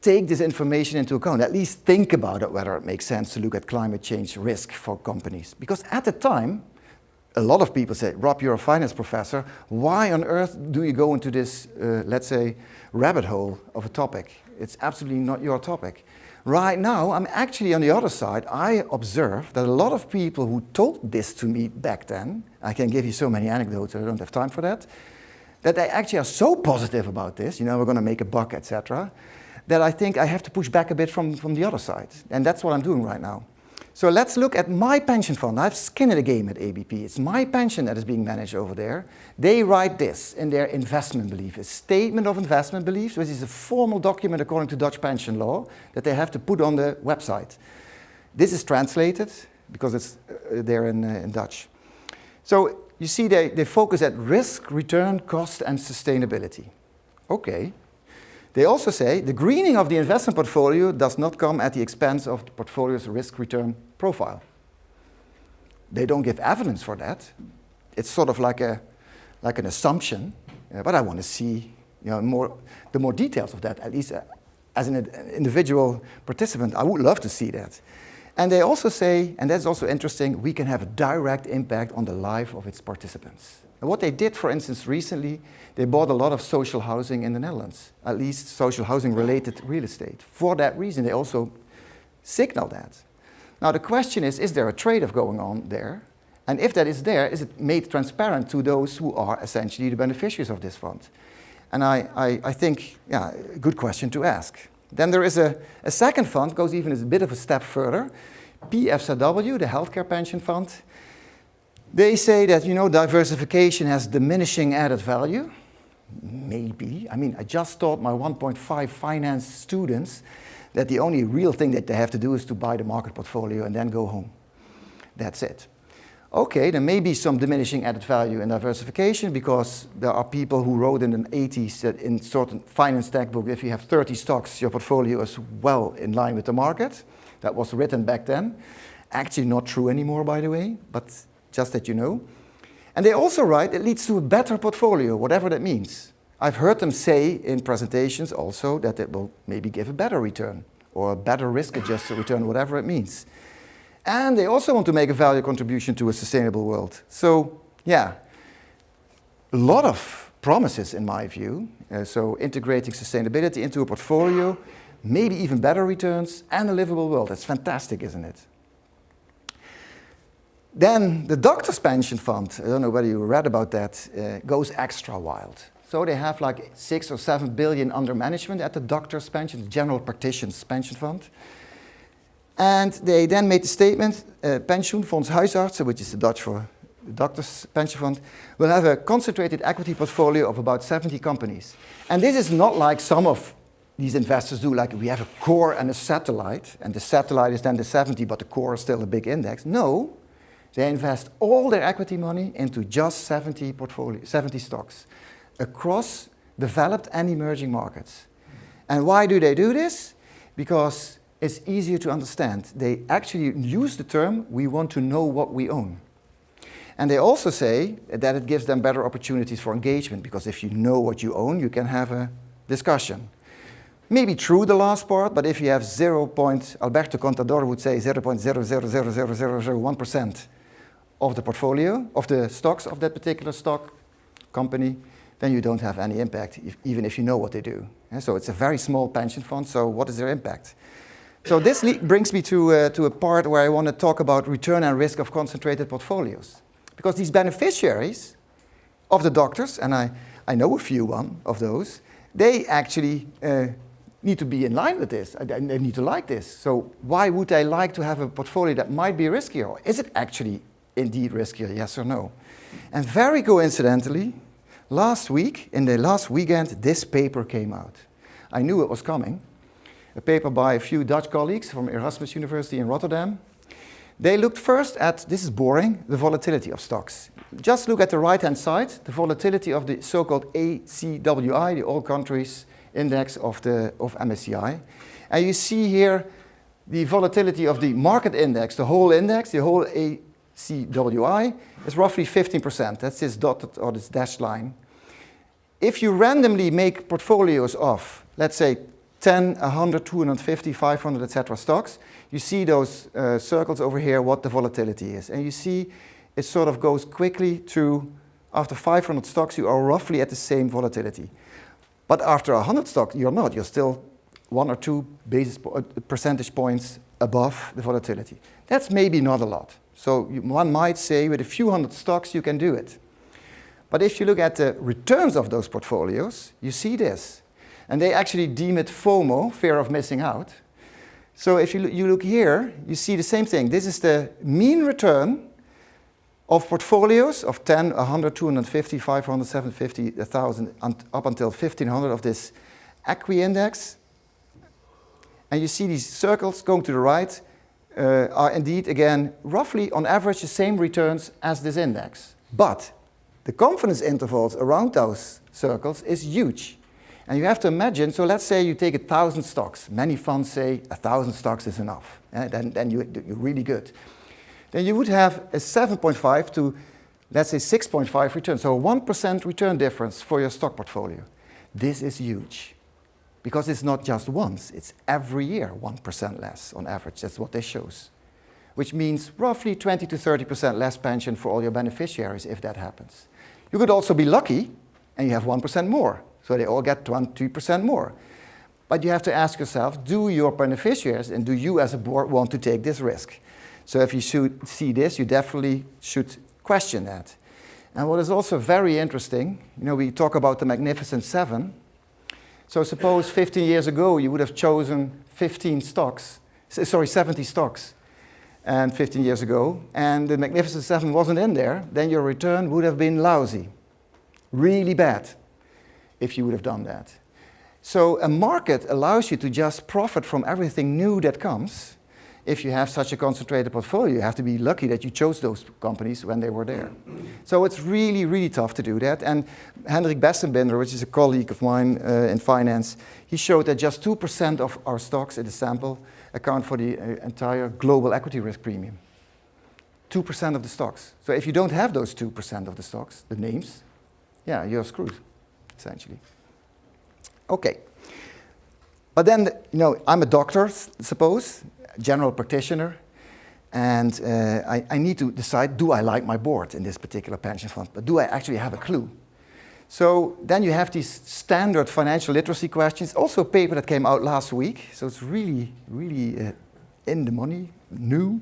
take this information into account. At least think about it, whether it makes sense to look at climate change risk for companies. Because at the time, a lot of people said, Rob, you're a finance professor. Why on earth do you go into this, let's say, rabbit hole of a topic? It's absolutely not your topic. Right now, I'm actually on the other side. I observe that a lot of people who told this to me back then, I can give you so many anecdotes, I don't have time for that, that they actually are so positive about this, we're going to make a buck, etc., that I think I have to push back a bit from the other side. And that's what I'm doing right now. So let's look at my pension fund. I have skin in the game at ABP. It's my pension that is being managed over there. They write this in their investment belief, a statement of investment beliefs, which is a formal document according to Dutch pension law that they have to put on the website. This is translated because it's there in Dutch. So you see they focus at risk, return, cost, and sustainability. Okay. They also say the greening of the investment portfolio does not come at the expense of the portfolio's risk-return profile. They don't give evidence for that. It's sort of like an assumption, but I want to see the more details of that, at least as an individual participant. I would love to see that. And they also say, and that's also interesting, we can have a direct impact on the life of its participants. And what they did, for instance, recently, they bought a lot of social housing in the Netherlands, at least social housing-related real estate. For that reason, they also signal that. Now, the question is there a trade-off going on there? And if that is there, is it made transparent to those who are essentially the beneficiaries of this fund? And I think, a good question to ask. Then there is a second fund, goes even a bit of a step further, PFZW, the healthcare pension fund. They say that, diversification has diminishing added value. Maybe. I mean, I just taught my 1.5 finance students that the only real thing that they have to do is to buy the market portfolio and then go home. That's it. Okay, there may be some diminishing added value in diversification because there are people who wrote in the 80s that in certain finance textbook, if you have 30 stocks, your portfolio is well in line with the market. That was written back then. Actually not true anymore, by the way, but just that you know. And they also write it leads to a better portfolio, whatever that means. I've heard them say in presentations also that it will maybe give a better return or a better risk-adjusted return, whatever it means. And they also want to make a value contribution to a sustainable world. So, a lot of promises in my view. So integrating sustainability into a portfolio, maybe even better returns, and a livable world. That's fantastic, isn't it? Then the doctor's pension fund, I don't know whether you read about that, goes extra wild. So they have like 6 or 7 billion under management at the doctor's pension, the general practitioner's pension fund. And they then made the statement, pensioenfonds huisartsen, which is the Dutch for the doctor's pension fund, will have a concentrated equity portfolio of about 70 companies. And this is not like some of these investors do, like we have a core and a satellite, and the satellite is then the 70, but the core is still a big index. No, they invest all their equity money into just 70 stocks across developed and emerging markets. And why do they do this? Because it's easier to understand. They actually use the term, we want to know what we own. And they also say that it gives them better opportunities for engagement, because if you know what you own, you can have a discussion. Maybe true the last part, but if you have Alberto Contador would say 0.0000001% of the portfolio, of the stocks of that particular stock company, then you don't have any impact, even if you know what they do. And so it's a very small pension fund, so what is their impact? So this brings me to a part where I want to talk about return and risk of concentrated portfolios. Because these beneficiaries of the doctors, and I know a few of those, they actually need to be in line with this. They need to like this. So why would I like to have a portfolio that might be riskier? Or is it actually indeed riskier, yes or no? And very coincidentally, last week, in the last weekend, this paper came out. I knew it was coming. A paper by a few Dutch colleagues from Erasmus University in Rotterdam. They looked first at, this is boring, the volatility of stocks. Just look at the right-hand side, the volatility of the so-called ACWI, the All Countries Index of MSCI. And you see here the volatility of the market index, the whole ACWI, is roughly 15%. That's this dotted or this dashed line. If you randomly make portfolios of, let's say, 10, 100, 250, 500, etc. stocks, you see those circles over here, what the volatility is. And you see it sort of goes quickly to, after 500 stocks, you are roughly at the same volatility. But after 100 stocks, you're not. You're still 1 or 2 percentage points above the volatility. That's maybe not a lot. So one might say with a few hundred stocks, you can do it. But if you look at the returns of those portfolios, you see this. And they actually deem it FOMO, fear of missing out. So if you look here, you see the same thing. This is the mean return of portfolios of 10, 100, 250, 500, 750, 1,000, up until 1,500 of this ACWI index. And you see these circles going to the right are indeed, again, roughly on average the same returns as this index. But the confidence intervals around those circles is huge. And you have to imagine, so let's say you take 1,000 stocks. Many funds say 1,000 stocks is enough. Then you're really good. Then you would have a 7.5 to, let's say, 6.5 return. So a 1% return difference for your stock portfolio. This is huge. Because it's not just once, it's every year 1% less on average. That's what they shows. Which means roughly 20 to 30% less pension for all your beneficiaries if that happens. You could also be lucky and you have 1% more. So they all get 2% more. But you have to ask yourself, do your beneficiaries and do you as a board want to take this risk? So if you should see this, you definitely should question that. And what is also very interesting, we talk about the Magnificent Seven. So suppose 15 years ago you would have chosen 70 stocks, and 15 years ago, and the Magnificent Seven wasn't in there, then your return would have been lousy, really bad, if you would have done that. So a market allows you to just profit from everything new that comes. If you have such a concentrated portfolio, you have to be lucky that you chose those companies when they were there. So it's really, really tough to do that. And Hendrik Bessenbinder, which is a colleague of mine in finance, he showed that just 2% of our stocks in the sample account for the entire global equity risk premium. 2% of the stocks. So if you don't have those 2% of the stocks, the names, yeah, you're screwed, essentially. Okay. But then, I'm a doctor, suppose, general practitioner, and I need to decide, do I like my board in this particular pension fund? But do I actually have a clue? So then you have these standard financial literacy questions. Also a paper that came out last week, so it's really, really in the money, new,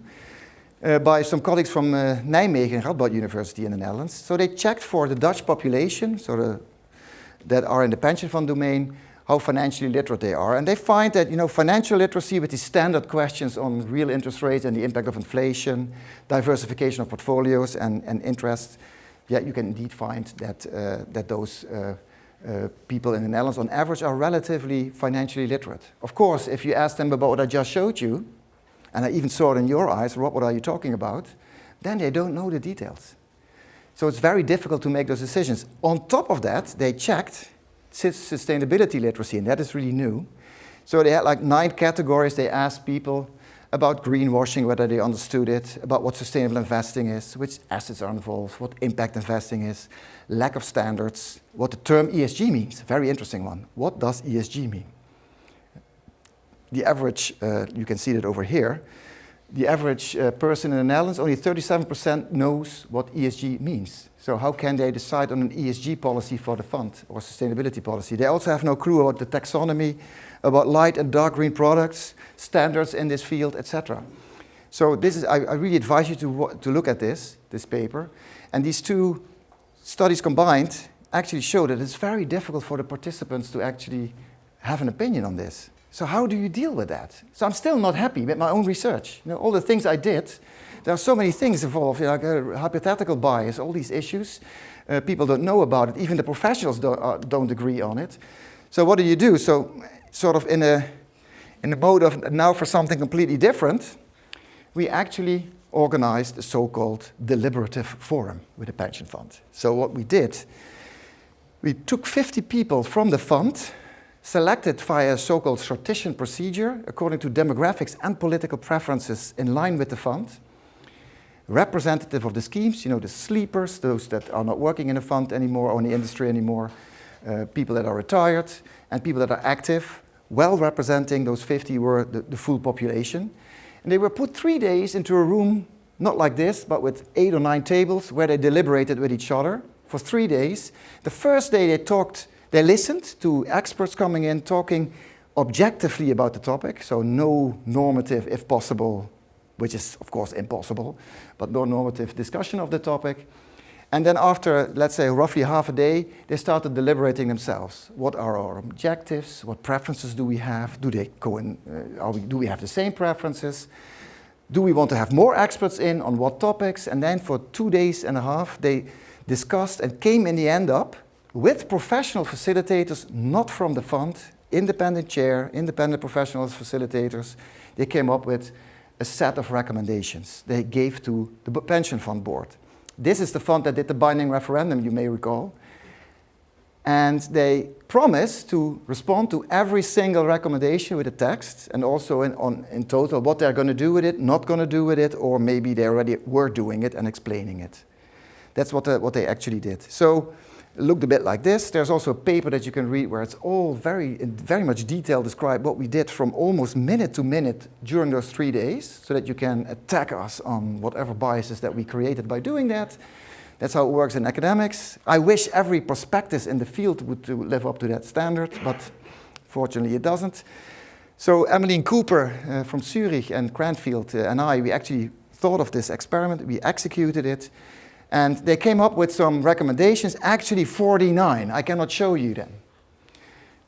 by some colleagues from Nijmegen and Rob Bauer University in the Netherlands. So they checked for the Dutch population, that are in the pension fund domain, how financially literate they are. And they find that, financial literacy with these standard questions on real interest rates and the impact of inflation, diversification of portfolios and interest, you can indeed find that those people in the Netherlands on average are relatively financially literate. Of course, if you ask them about what I just showed you, and I even saw it in your eyes, Rob, what are you talking about? Then they don't know the details. So it's very difficult to make those decisions. On top of that, they checked sustainability literacy, and that is really new. So they had like 9 categories. They asked people about greenwashing, whether they understood it, about what sustainable investing is, which assets are involved, what impact investing is, lack of standards, what the term ESG means. Very interesting one. What does ESG mean? The average, you can see that over here, the average person in the Netherlands, only 37% knows what ESG means. So how can they decide on an ESG policy for the fund or sustainability policy? They also have no clue about the taxonomy, about light and dark green products, standards in this field, etc. So this is, I really advise you to look at this paper. And these 2 studies combined actually show that it's very difficult for the participants to actually have an opinion on this. So how do you deal with that? So I'm still not happy with my own research. All the things I did, there are so many things involved, like hypothetical bias, all these issues. People don't know about it. Even the professionals don't agree on it. So what do? So sort of in the mode of now for something completely different, we actually organized a so-called deliberative forum with the pension fund. So what we did, we took 50 people from the fund, selected via a so-called sortition procedure according to demographics and political preferences in line with the fund, representative of the schemes, the sleepers, those that are not working in the fund anymore or in the industry anymore, people that are retired, and people that are active, well representing those 50 were the full population. And they were put 3 days into a room, not like this, but with 8 or 9 tables where they deliberated with each other for 3 days. The first day they listened to experts coming in, talking objectively about the topic, so no normative, if possible, which is of course impossible, but no normative discussion of the topic. And then after, let's say, roughly half a day, they started deliberating themselves. What are our objectives? What preferences do we have? Do we have the same preferences? Do we want to have more experts in on what topics? And then for 2 days and a half, they discussed and came in the end up with professional facilitators, not from the fund, independent chair, independent professionals, facilitators. They came up with a set of recommendations they gave to the pension fund board. This is the fund that did the binding referendum, you may recall. And they promised to respond to every single recommendation with a text, and also in total what they're going to do with it, not going to do with it, or maybe they already were doing it and explaining it. That's what they actually did. So it looked a bit like this. There's also a paper that you can read where it's all in very much detail described what we did from almost minute to minute during those 3 days, so that you can attack us on whatever biases that we created by doing that. That's how it works in academics. I wish every prospectus in the field would live up to that standard, but fortunately it doesn't. So Emmeline Cooper from Zurich and Cranfield and we actually thought of this experiment. We executed it. And they came up with some recommendations, actually 49. I cannot show you them.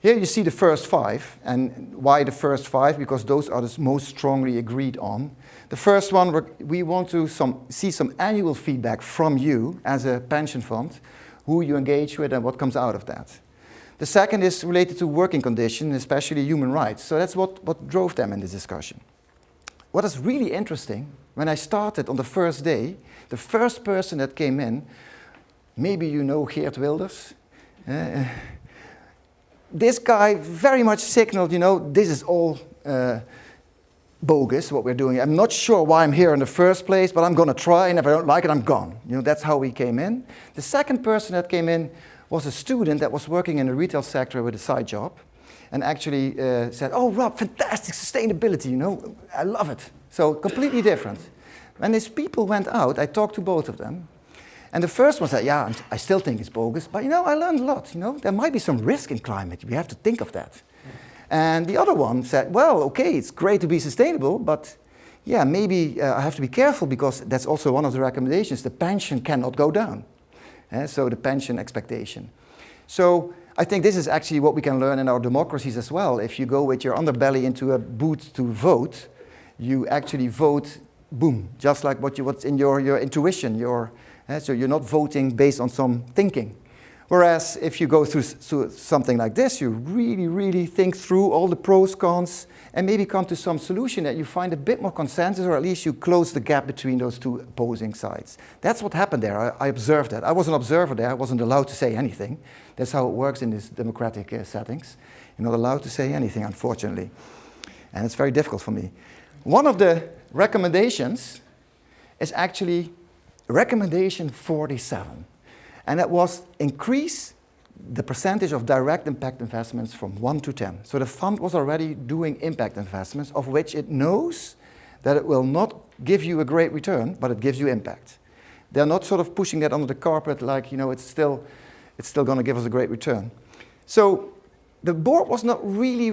Here you see the first 5. And why the first 5? Because those are the most strongly agreed on. The first one, we want to see some annual feedback from you as a pension fund, who you engage with and what comes out of that. The second is related to working conditions, especially human rights. So that's what drove them in this discussion. What is really interesting, when I started on the first day, the first person that came in, maybe you know Geert Wilders. This guy very much signaled, this is all bogus, what we're doing. I'm not sure why I'm here in the first place, but I'm going to try, and if I don't like it, I'm gone. That's how we came in. The second person that came in was a student that was working in the retail sector with a side job, and actually said, "Oh, Rob, fantastic sustainability, I love it." So completely different. When these people went out, I talked to both of them, And the first one said, yeah, I still think it's bogus, but I learned a lot. There might be some risk in climate. We have to think of that. And the other one said, well, okay, it's great to be sustainable, but yeah, maybe I have to be careful because that's also one of the recommendations. The pension cannot go down. So the pension expectation. So I think this is actually what we can learn in our democracies as well. If you go with your underbelly into a booth to vote, you actually vote, boom, just like what's in your intuition. So you're not voting based on some thinking. Whereas if you go through something like this, you really, really think through all the pros, cons, and maybe come to some solution that you find a bit more consensus, or at least you close the gap between those two opposing sides. That's what happened there. I observed that. I was an observer there. I wasn't allowed to say anything. That's how it works in these democratic settings. You're not allowed to say anything, unfortunately. And it's very difficult for me. One of the recommendations is actually recommendation 47. And that was increase the percentage of direct impact investments from 1 to 10. So the fund was already doing impact investments, of which it knows that it will not give you a great return, but it gives you impact. They're not sort of pushing that under the carpet like, it's still going to give us a great return. So the board was not really,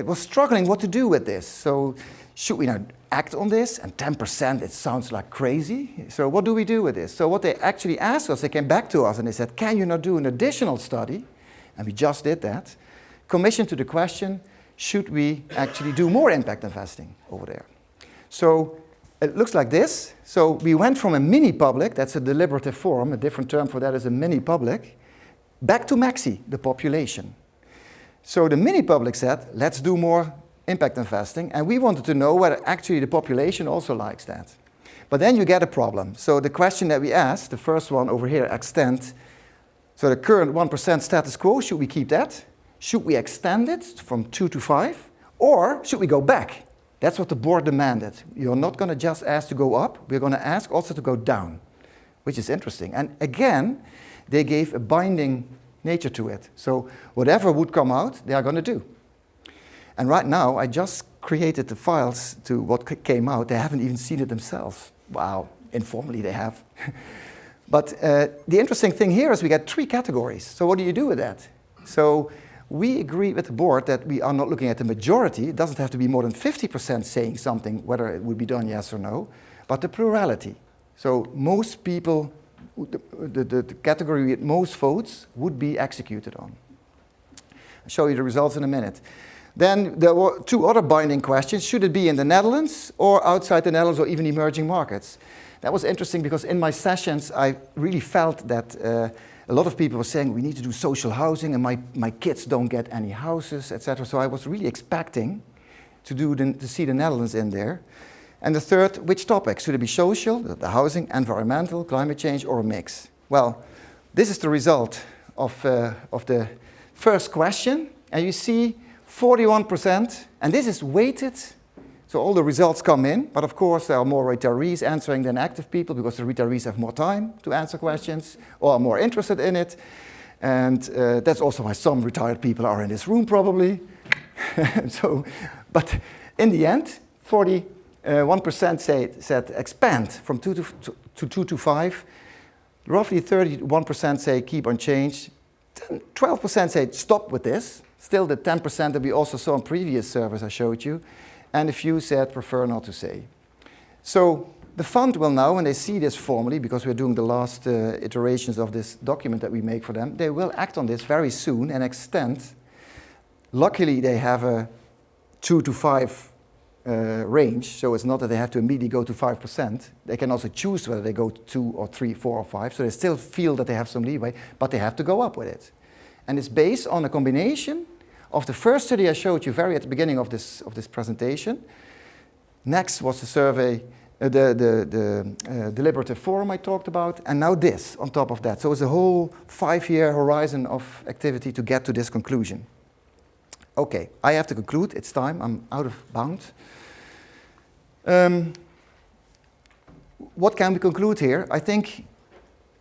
was struggling what to do with this. So should we now act on this? And 10%, it sounds like crazy. So what do we do with this? So what they actually asked us, they came back to us and they said, can you not do an additional study? And we just did that. Commission to the question, should we actually do more impact investing over there? So it looks like this. So we went from a mini public, that's a deliberative forum, a different term for that is a mini public, back to maxi, the population. So the mini public said, let's do more impact investing, and we wanted to know whether actually the population also likes that. But then you get a problem. So the question that we asked, the first one over here, extend, so the current 1% status quo, should we keep that? Should we extend it from 2 to 5? Or should we go back? That's what the board demanded. You're not going to just ask to go up, we're going to ask also to go down, which is interesting. And again, they gave a binding nature to it. So whatever would come out, they are going to do. And right now, I just created the files to what came out. They haven't even seen it themselves. Wow, informally they have. But the interesting thing here is we got 3 categories. So what do you do with that? So we agree with the board that we are not looking at the majority. It doesn't have to be more than 50% saying something, whether it would be done yes or no, but the plurality. So most people, the category with most votes would be executed on. I'll show you the results in a minute. Then there were 2 other binding questions. Should it be in the Netherlands or outside the Netherlands or even emerging markets? That was interesting because in my sessions I really felt that a lot of people were saying we need to do social housing and my kids don't get any houses, etc. So I was really expecting to see the Netherlands in there. And the third, which topic? Should it be social, the housing, environmental, climate change, or a mix? Well, this is the result of the first question. And you see 41%, and this is weighted, so all the results come in, but of course there are more retirees answering than active people because the retirees have more time to answer questions or are more interested in it. And that's also why some retired people are in this room probably. But in the end, 41% said expand from 2 to 5. Roughly 31% say keep unchanged. 12% say stop with this. Still the 10% that we also saw in previous surveys I showed you. And a few said prefer not to say. So the fund will now, when they see this formally, because we're doing the last iterations of this document that we make for them, they will act on this very soon and extend. Luckily, they have a 2 to 5 range, so it's not that they have to immediately go to 5%. They can also choose whether they go to 2 or 3, 4 or 5, so they still feel that they have some leeway, but they have to go up with it. And it's based on a combination of the first study I showed you very at the beginning of this presentation. Next was the survey, the deliberative forum I talked about, and now this on top of that. So it's a whole 5-year horizon of activity to get to this conclusion. Okay, I have to conclude. It's time. I'm out of bounds. What can we conclude here? I think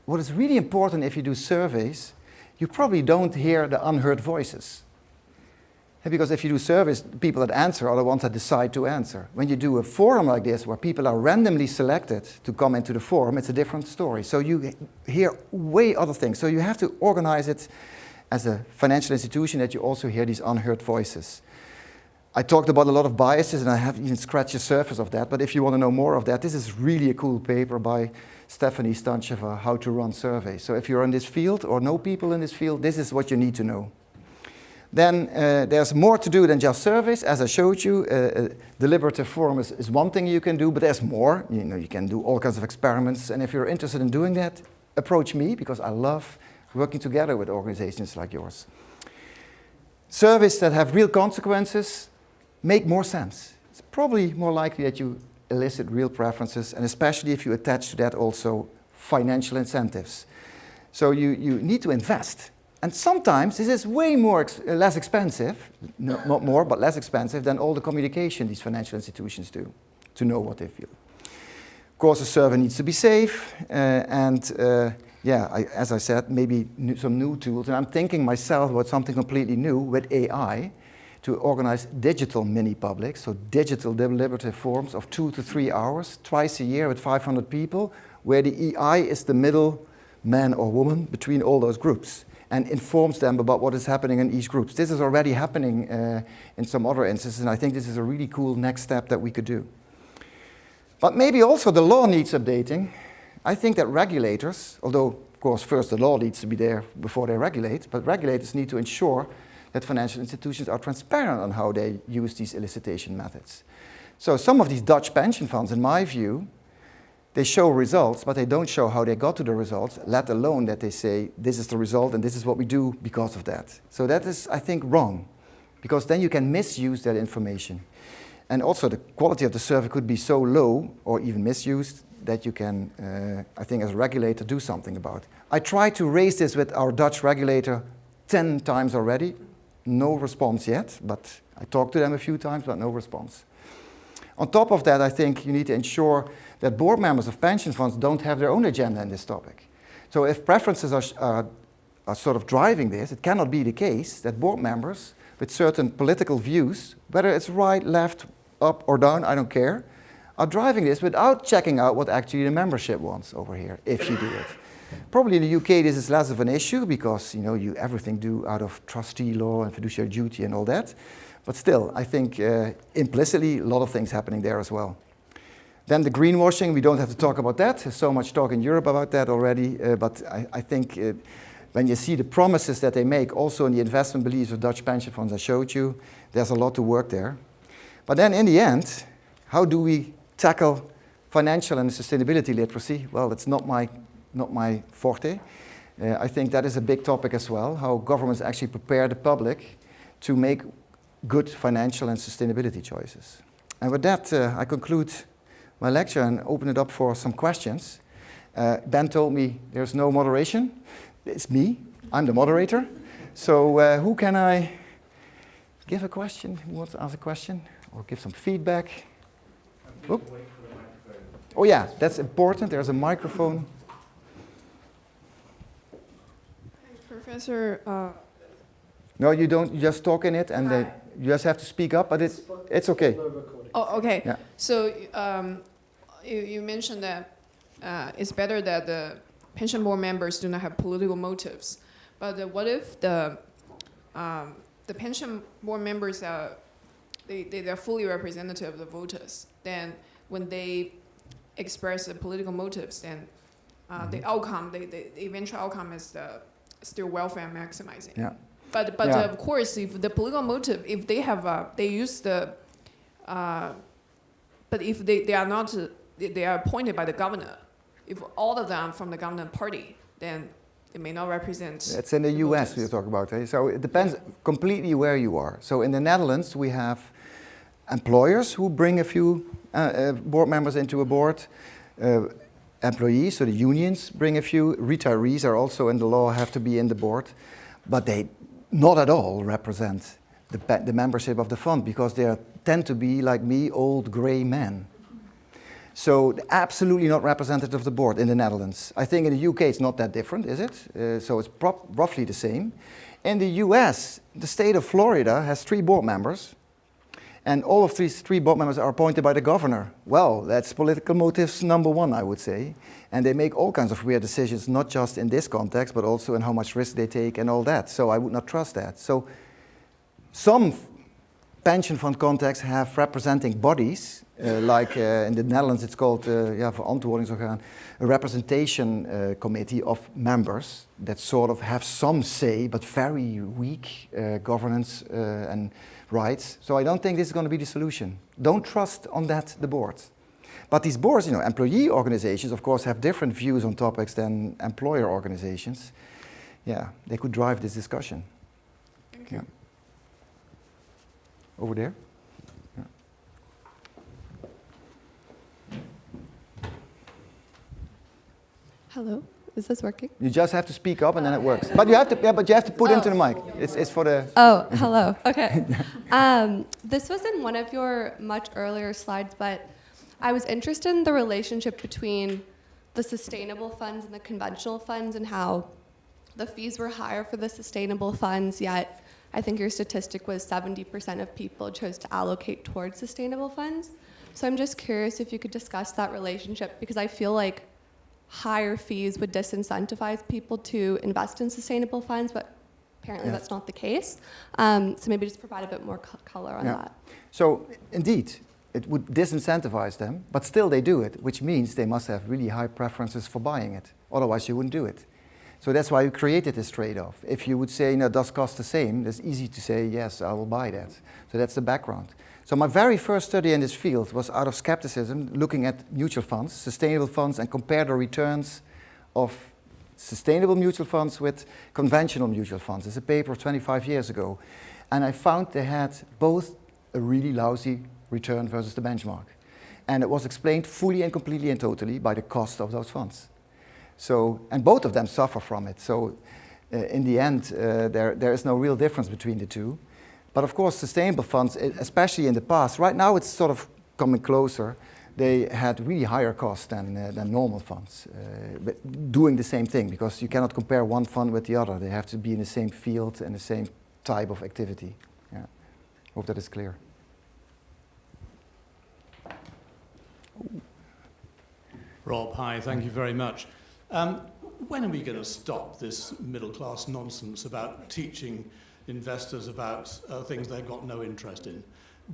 what is really important if you do surveys, you probably don't hear the unheard voices. Because if you do surveys, people that answer are the ones that decide to answer. When you do a forum like this, where people are randomly selected to come into the forum, it's a different story. So you hear way other things. So you have to organize it as a financial institution that you also hear these unheard voices. I talked about a lot of biases, and I haven't even scratched the surface of that. But if you want to know more of that, this is really a cool paper by Stephanie Stancheva, How to Run Surveys. So if you're in this field or know people in this field, this is what you need to know. Then there's more to do than just surveys. As I showed you, deliberative forum is one thing you can do, but there's more. You can do all kinds of experiments. And if you're interested in doing that, approach me, because I love working together with organizations like yours. Surveys that have real consequences make more sense. It's probably more likely that you elicit real preferences, and especially if you attach to that also financial incentives. So you need to invest. And sometimes this is way less expensive, not more, but less expensive than all the communication these financial institutions do to know what they feel. Of course, a survey needs to be safe, as I said, maybe some new tools. And I'm thinking myself about something completely new with AI to organize digital mini-publics, so digital deliberative forums of 2 to 3 hours, twice a year with 500 people, where the AI is the middle man or woman between all those groups, and informs them about what is happening in each group. This is already happening in some other instances, and I think this is a really cool next step that we could do. But maybe also the law needs updating. I think that regulators, although of course first the law needs to be there before they regulate, but regulators need to ensure that financial institutions are transparent on how they use these elicitation methods. So some of these Dutch pension funds, in my view, they show results, but they don't show how they got to the results, let alone that they say, this is the result and this is what we do because of that. So that is, I think, wrong, because then you can misuse that information. And also the quality of the survey could be so low, or even misused, that you can, I think as a regulator, do something about. I tried to raise this with our Dutch regulator 10 times already. No response yet, but I talked to them a few times, but no response. On top of that, I think you need to ensure that board members of pension funds don't have their own agenda in this topic. So if preferences are sort of driving this, it cannot be the case that board members with certain political views, whether it's right, left, up or down, I don't care, are driving this without checking out what actually the membership wants over here, if you do it. Probably in the UK this is less of an issue because you everything do out of trustee law and fiduciary duty and all that. But still, I think implicitly a lot of things happening there as well. Then the greenwashing, we don't have to talk about that. There's so much talk in Europe about that already. But I think when you see the promises that they make, also in the investment beliefs of Dutch pension funds I showed you, there's a lot to work there. But then in the end, how do we tackle financial and sustainability literacy? Well, it's not my forte. I think that is a big topic as well, how governments actually prepare the public to make good financial and sustainability choices. And with that, I conclude my lecture and open it up for some questions. Ben told me there's no moderation. It's me. I'm the moderator. So who can I give a question? Who wants to ask a question or give some feedback? Oh yeah, that's important. There's a microphone. Professor. No, you don't. You just talk in it, and you just have to speak up. But it's okay. Oh, okay. Yeah. So you mentioned that it's better that the pension board members do not have political motives. But what if the pension board members they're fully representative of the voters? Then when they express the political motives, then the outcome, the eventual outcome is still welfare maximizing. Yeah. But Yeah. Of course, if the political motive, if they have they use the, but if they are not, they are appointed by the governor. If all of them from the government party, then they may not represent. It's in the US voters. we talk about. Eh? So it depends completely where you are. So in the Netherlands we have employers who bring a few board members into a board. Employees, so the unions bring a few. Retirees are also in the law, have to be in the board. But they not at all represent the membership of the fund because they tend to be, like me, old grey men. So absolutely not representative of the board in the Netherlands. I think in the UK it's not that different, is it? So it's roughly the same. In the US, the state of Florida has 3 board members, and all of these 3 board members are appointed by the governor. Well, that's political motives number 1, I would say. And they make all kinds of weird decisions, not just in this context, but also in how much risk they take and all that. So I would not trust that. So some pension fund contexts have representing bodies, like in the Netherlands it's called, verantwoordingsorgaan, a representation committee of members that sort of have some say, but very weak governance and rights. So I don't think this is going to be the solution. Don't trust on that the board. But these boards, employee organizations, of course, have different views on topics than employer organizations. Yeah, they could drive this discussion. Thank you. Yeah. Over there. Yeah. Hello, is this working? You just have to speak up and then it works. But you have to put into the mic. It's for the. Oh, hello. Okay. This was in one of your much earlier slides, but I was interested in the relationship between the sustainable funds and the conventional funds and how the fees were higher for the sustainable funds, yet I think your statistic was 70% of people chose to allocate towards sustainable funds. So I'm just curious if you could discuss that relationship, because I feel like higher fees would disincentivize people to invest in sustainable funds, but apparently that's not the case. So maybe just provide a bit more color on that. So indeed, it would disincentivize them, but still they do it, which means they must have really high preferences for buying it. Otherwise you wouldn't do it. So that's why we created this trade-off. If you would say, does cost the same, it's easy to say, yes, I will buy that. So that's the background. So my very first study in this field was out of skepticism, looking at mutual funds, sustainable funds, and compare the returns of sustainable mutual funds with conventional mutual funds. It's a paper 25 years ago. And I found they had both a really lousy return versus the benchmark. And it was explained fully and completely and totally by the cost of those funds. So, and both of them suffer from it. So in the end, there is no real difference between the two. But of course, sustainable funds, especially in the past, right now it's sort of coming closer. They had really higher costs than normal funds, but doing the same thing, because you cannot compare one fund with the other. They have to be in the same field and the same type of activity. Yeah. Hope that is clear. Rob, hi, thank you very much. When are we going to stop this middle-class nonsense about teaching investors about things they've got no interest in?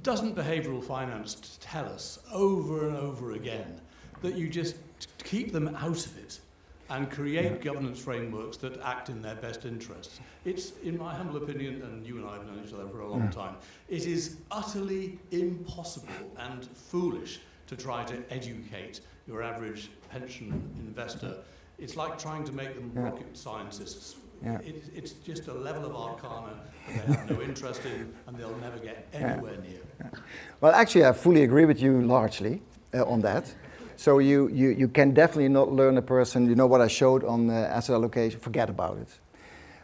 Doesn't behavioral finance tell us over and over again that you just keep them out of it and create governance frameworks that act in their best interests? It's, in my humble opinion, and you and I have known each other for a long time, it is utterly impossible and foolish to try to educate your average pension investor. It's like trying to make them rocket scientists. It's just a level of arcana that they have no interest in, and they'll never get anywhere near. Well, actually, I fully agree with you largely on that. So you can definitely not learn a person, what I showed on asset allocation, forget about it.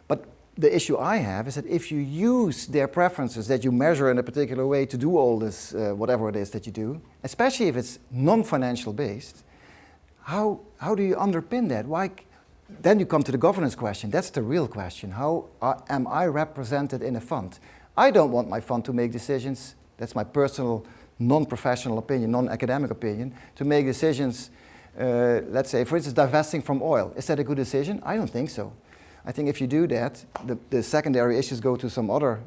But the issue I have is that if you use their preferences that you measure in a particular way to do all this, whatever it is that you do, especially if it's non-financial based, how do you underpin that? Why? Then you come to the governance question. That's the real question. How am I represented in a fund? I don't want my fund to make decisions. That's my personal, non-professional opinion, non-academic opinion, to make decisions, let's say, for instance, divesting from oil. Is that a good decision? I don't think so. I think if you do that, the secondary issues go to some other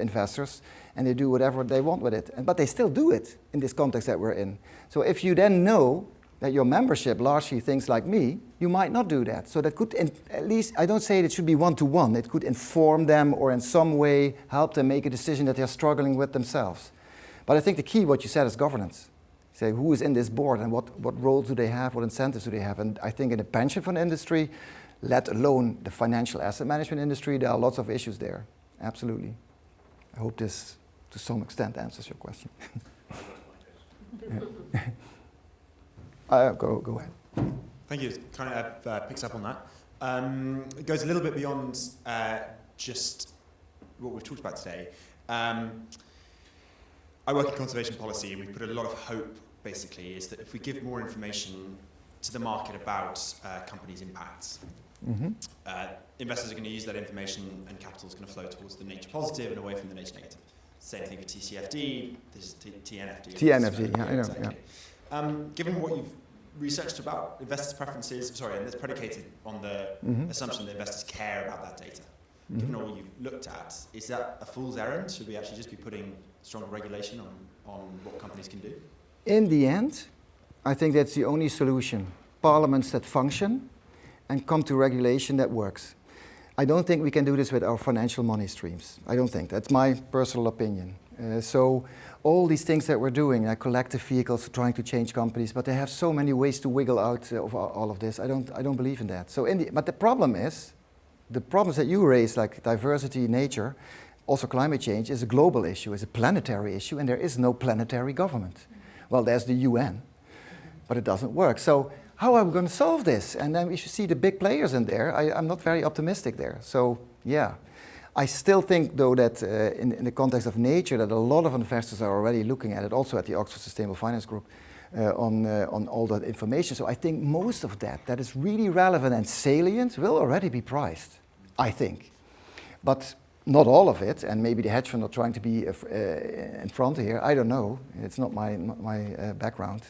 investors, and they do whatever they want with it. But they still do it in this context that we're in. So if you then know that your membership largely thinks like me, you might not do that. So that could, at least, I don't say it should be one-to-one. It could inform them or in some way help them make a decision that they're struggling with themselves. But I think the key, what you said, is governance. Say, who is in this board and what roles do they have, what incentives do they have? And I think in the pension fund industry, let alone the financial asset management industry, there are lots of issues there. Absolutely. I hope this, to some extent, answers your question. Go ahead. Thank you. It kind of picks up on that. It goes a little bit beyond just what we've talked about today. I work in conservation policy, and we put a lot of hope basically, is that if we give more information to the market about companies' impacts, investors are going to use that information and capital is going to flow towards the nature positive and away from the nature negative. Same thing for TCFD, this is TNFD. TNFD, yeah, I know. Exactly. Given what you've researched about investors' preferences, and that's predicated on the assumption that investors care about that data. Given all you've looked at, is that a fool's errand? Should we actually just be putting stronger regulation on what companies can do? In the end, I think that's the only solution. Parliaments that function and come to regulation that works. I don't think we can do this with our financial money streams. I don't think. That's my personal opinion. So all these things that we're doing, collective vehicles trying to change companies, but they have so many ways to wiggle out of all of this. I don't believe in that. So but the problem is, the problems that you raise, like diversity, nature, also climate change, is a global issue, is a planetary issue, and there is no planetary government. Well, there's the UN, but it doesn't work. So how are we going to solve this? And then we should see the big players in there. I'm not very optimistic there. So yeah, I still think, though, that in the context of nature, that a lot of investors are already looking at it, also at the Oxford Sustainable Finance Group, on all that information. So I think most of that is really relevant and salient will already be priced, I think. But not all of it, and maybe the hedge fund are trying to be in front here. I don't know. It's not my background.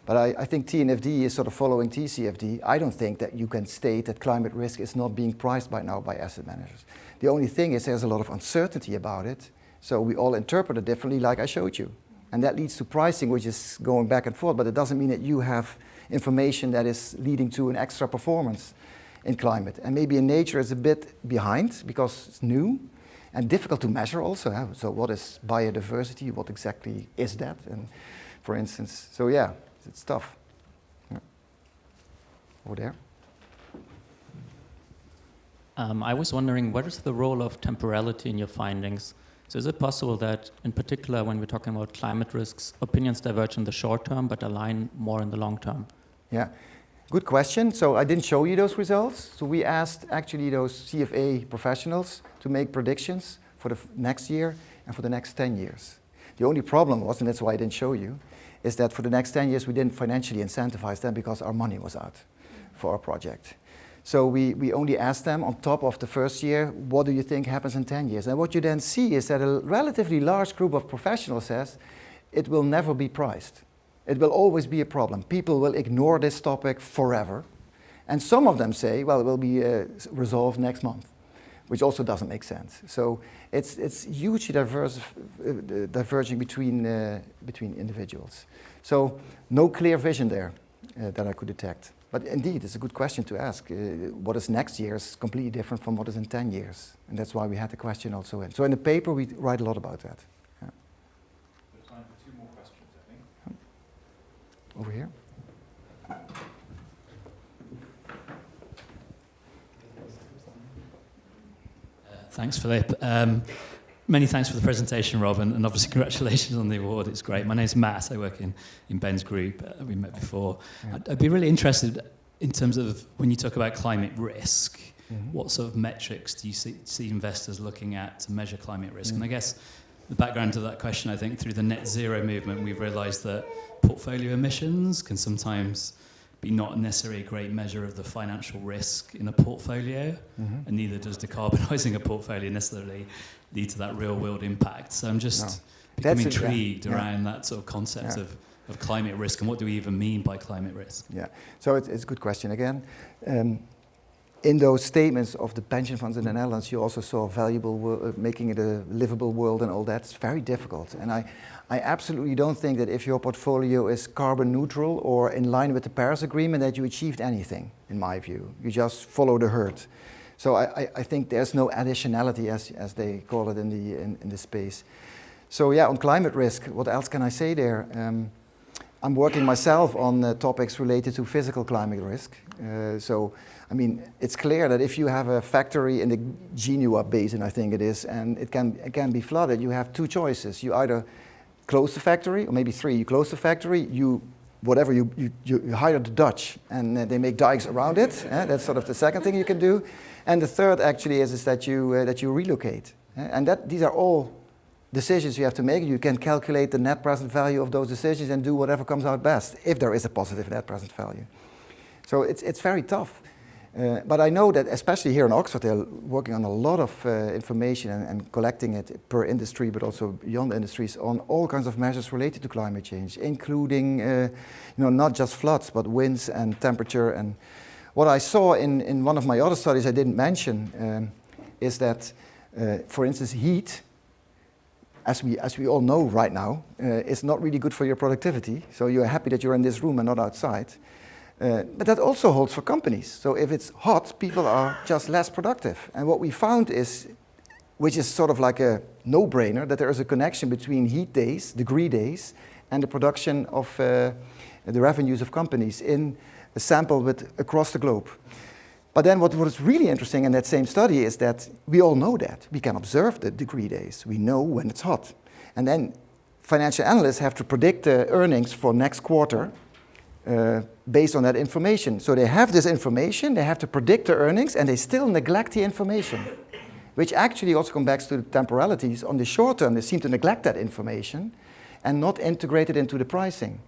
But I think TNFD is sort of following TCFD. I don't think that you can state that climate risk is not being priced by now by asset managers. The only thing is there's a lot of uncertainty about it. So we all interpret it differently, like I showed you. And that leads to pricing, which is going back and forth. But it doesn't mean that you have information that is leading to an extra performance in climate. And maybe in nature it's a bit behind because it's new and difficult to measure also. So what is biodiversity? What exactly is that? And for instance, so yeah. It's tough. Yeah. Over there. I was wondering, what is the role of temporality in your findings? So is it possible that, in particular, when we're talking about climate risks, opinions diverge in the short term but align more in the long term? Yeah, good question. So I didn't show you those results. So we asked actually those CFA professionals to make predictions for the next year and for the next 10 years. The only problem was, and that's why I didn't show you, is that for the next 10 years we didn't financially incentivize them because our money was out for our project. So we only asked them on top of the first year, what do you think happens in 10 years? And what you then see is that a relatively large group of professionals says it will never be priced. It will always be a problem. People will ignore this topic forever. And some of them say, well, it will be resolved next month, which also doesn't make sense. So it's hugely diverging between individuals. So no clear vision there that I could detect. But indeed, it's a good question to ask. What is next year is completely different from what is in 10 years. And that's why we had the question also in. So in the paper, we write a lot about that. Yeah. There's time for 2 more questions, I think. Over here. Thanks, Philip. Many thanks for the presentation, Rob, and obviously congratulations on the award. It's great. My name's Matt. I work in Ben's group. We met before. Yeah. I'd be really interested in terms of when you talk about climate risk, what sort of metrics do you see investors looking at to measure climate risk? And I guess the background to that question, I think through the net zero movement, we've realised that portfolio emissions can sometimes be not necessarily a great measure of the financial risk in a portfolio, and neither does decarbonising a portfolio necessarily lead to that real-world impact. So I'm just becoming intrigued around that sort of concept of climate risk, and what do we even mean by climate risk? Yeah, so it's a good question again. In those statements of the pension funds in the Netherlands, you also saw valuable, making it a livable world and all that. It's very difficult. And I absolutely don't think that if your portfolio is carbon neutral or in line with the Paris Agreement that you achieved anything, in my view. You just follow the herd. So I think there's no additionality, as they call it in the space. So yeah, on climate risk, what else can I say there? I'm working myself on topics related to physical climate risk. So, I mean, it's clear that if you have a factory in the Genua Basin, I think it is, and it can be flooded, you have 2 choices. You either close the factory, or maybe 3. You close the factory, you hire the Dutch, and they make dikes around it. That's sort of the second thing you can do. And the third actually is that you relocate. And these decisions you have to make. You can calculate the net present value of those decisions and do whatever comes out best, if there is a positive net present value. So it's very tough. But I know that especially here in Oxford, they're working on a lot of information and collecting it per industry, but also beyond industries, on all kinds of measures related to climate change, including not just floods, but winds and temperature. And what I saw in one of my other studies I didn't mention is that, for instance, heat, as we all know right now, is not really good for your productivity. So you're happy that you're in this room and not outside. But that also holds for companies. So if it's hot, people are just less productive. And what we found is, which is sort of like a no-brainer, that there is a connection between heat days, degree days, and the production of the revenues of companies in a sample across the globe. But then what was really interesting in that same study is that we all know that. We can observe the degree days. We know when it's hot. And then financial analysts have to predict the earnings for next quarter based on that information. So they have this information, they have to predict the earnings, and they still neglect the information, which actually also comes back to the temporalities. On the short term, they seem to neglect that information and not integrate it into the pricing,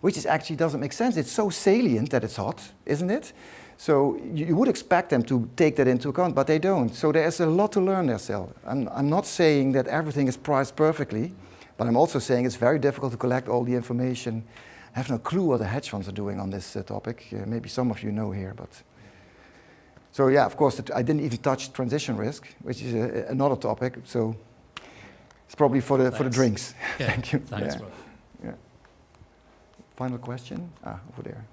which is actually doesn't make sense. It's so salient that it's hot, isn't it? So you would expect them to take that into account, but they don't. So there's a lot to learn there still. I'm not saying that everything is priced perfectly, but I'm also saying it's very difficult to collect all the information. I have no clue what the hedge funds are doing on this topic. Maybe some of you know here, but... So yeah, of course, I didn't even touch transition risk, which is another topic, so it's probably for the drinks. Yeah. Thank you. Thanks, Rob. Yeah. Final question? Over there.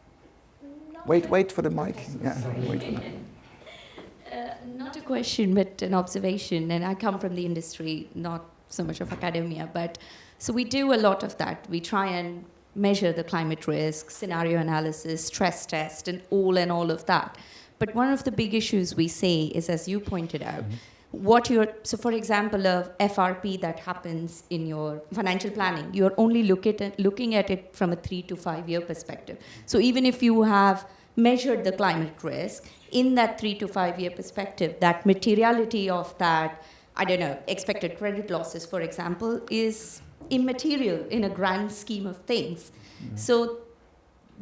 Wait for the mic. Yeah, wait for that. Not a question, but an observation. And I come from the industry, not so much of academia, but so we do a lot of that. We try and measure the climate risk, scenario analysis, stress test, and all of that. But one of the big issues we see is, as you pointed out, so for example, a FRP that happens in your financial planning, you're only looking at it from a 3 to 5 year perspective. So even if you have measured the climate risk in that 3 to 5 year perspective, that materiality of that, I don't know, expected credit losses, for example, is immaterial in a grand scheme of things. Mm-hmm. So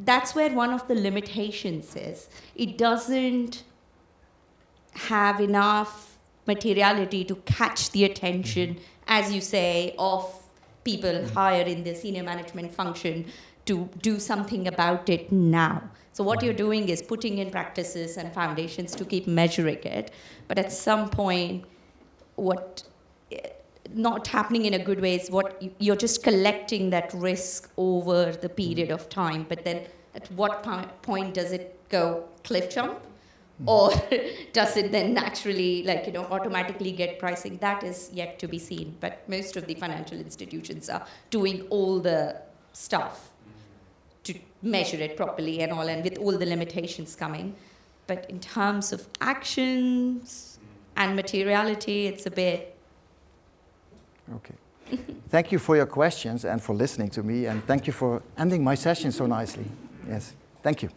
that's where one of the limitations is. It doesn't have enough materiality to catch the attention, as you say, of people higher in the senior management function to do something about it now. So what you're doing is putting in practices and foundations to keep measuring it, but at some point, what not happening in a good way is what you're just collecting that risk over the period of time, but then at what point does it go cliff jump? Or does it then naturally, automatically get pricing? That is yet to be seen. But most of the financial institutions are doing all the stuff to measure it properly and all, and with all the limitations coming. But in terms of actions and materiality, it's a bit... Okay. Thank you for your questions and for listening to me, and thank you for ending my session so nicely. Yes, thank you.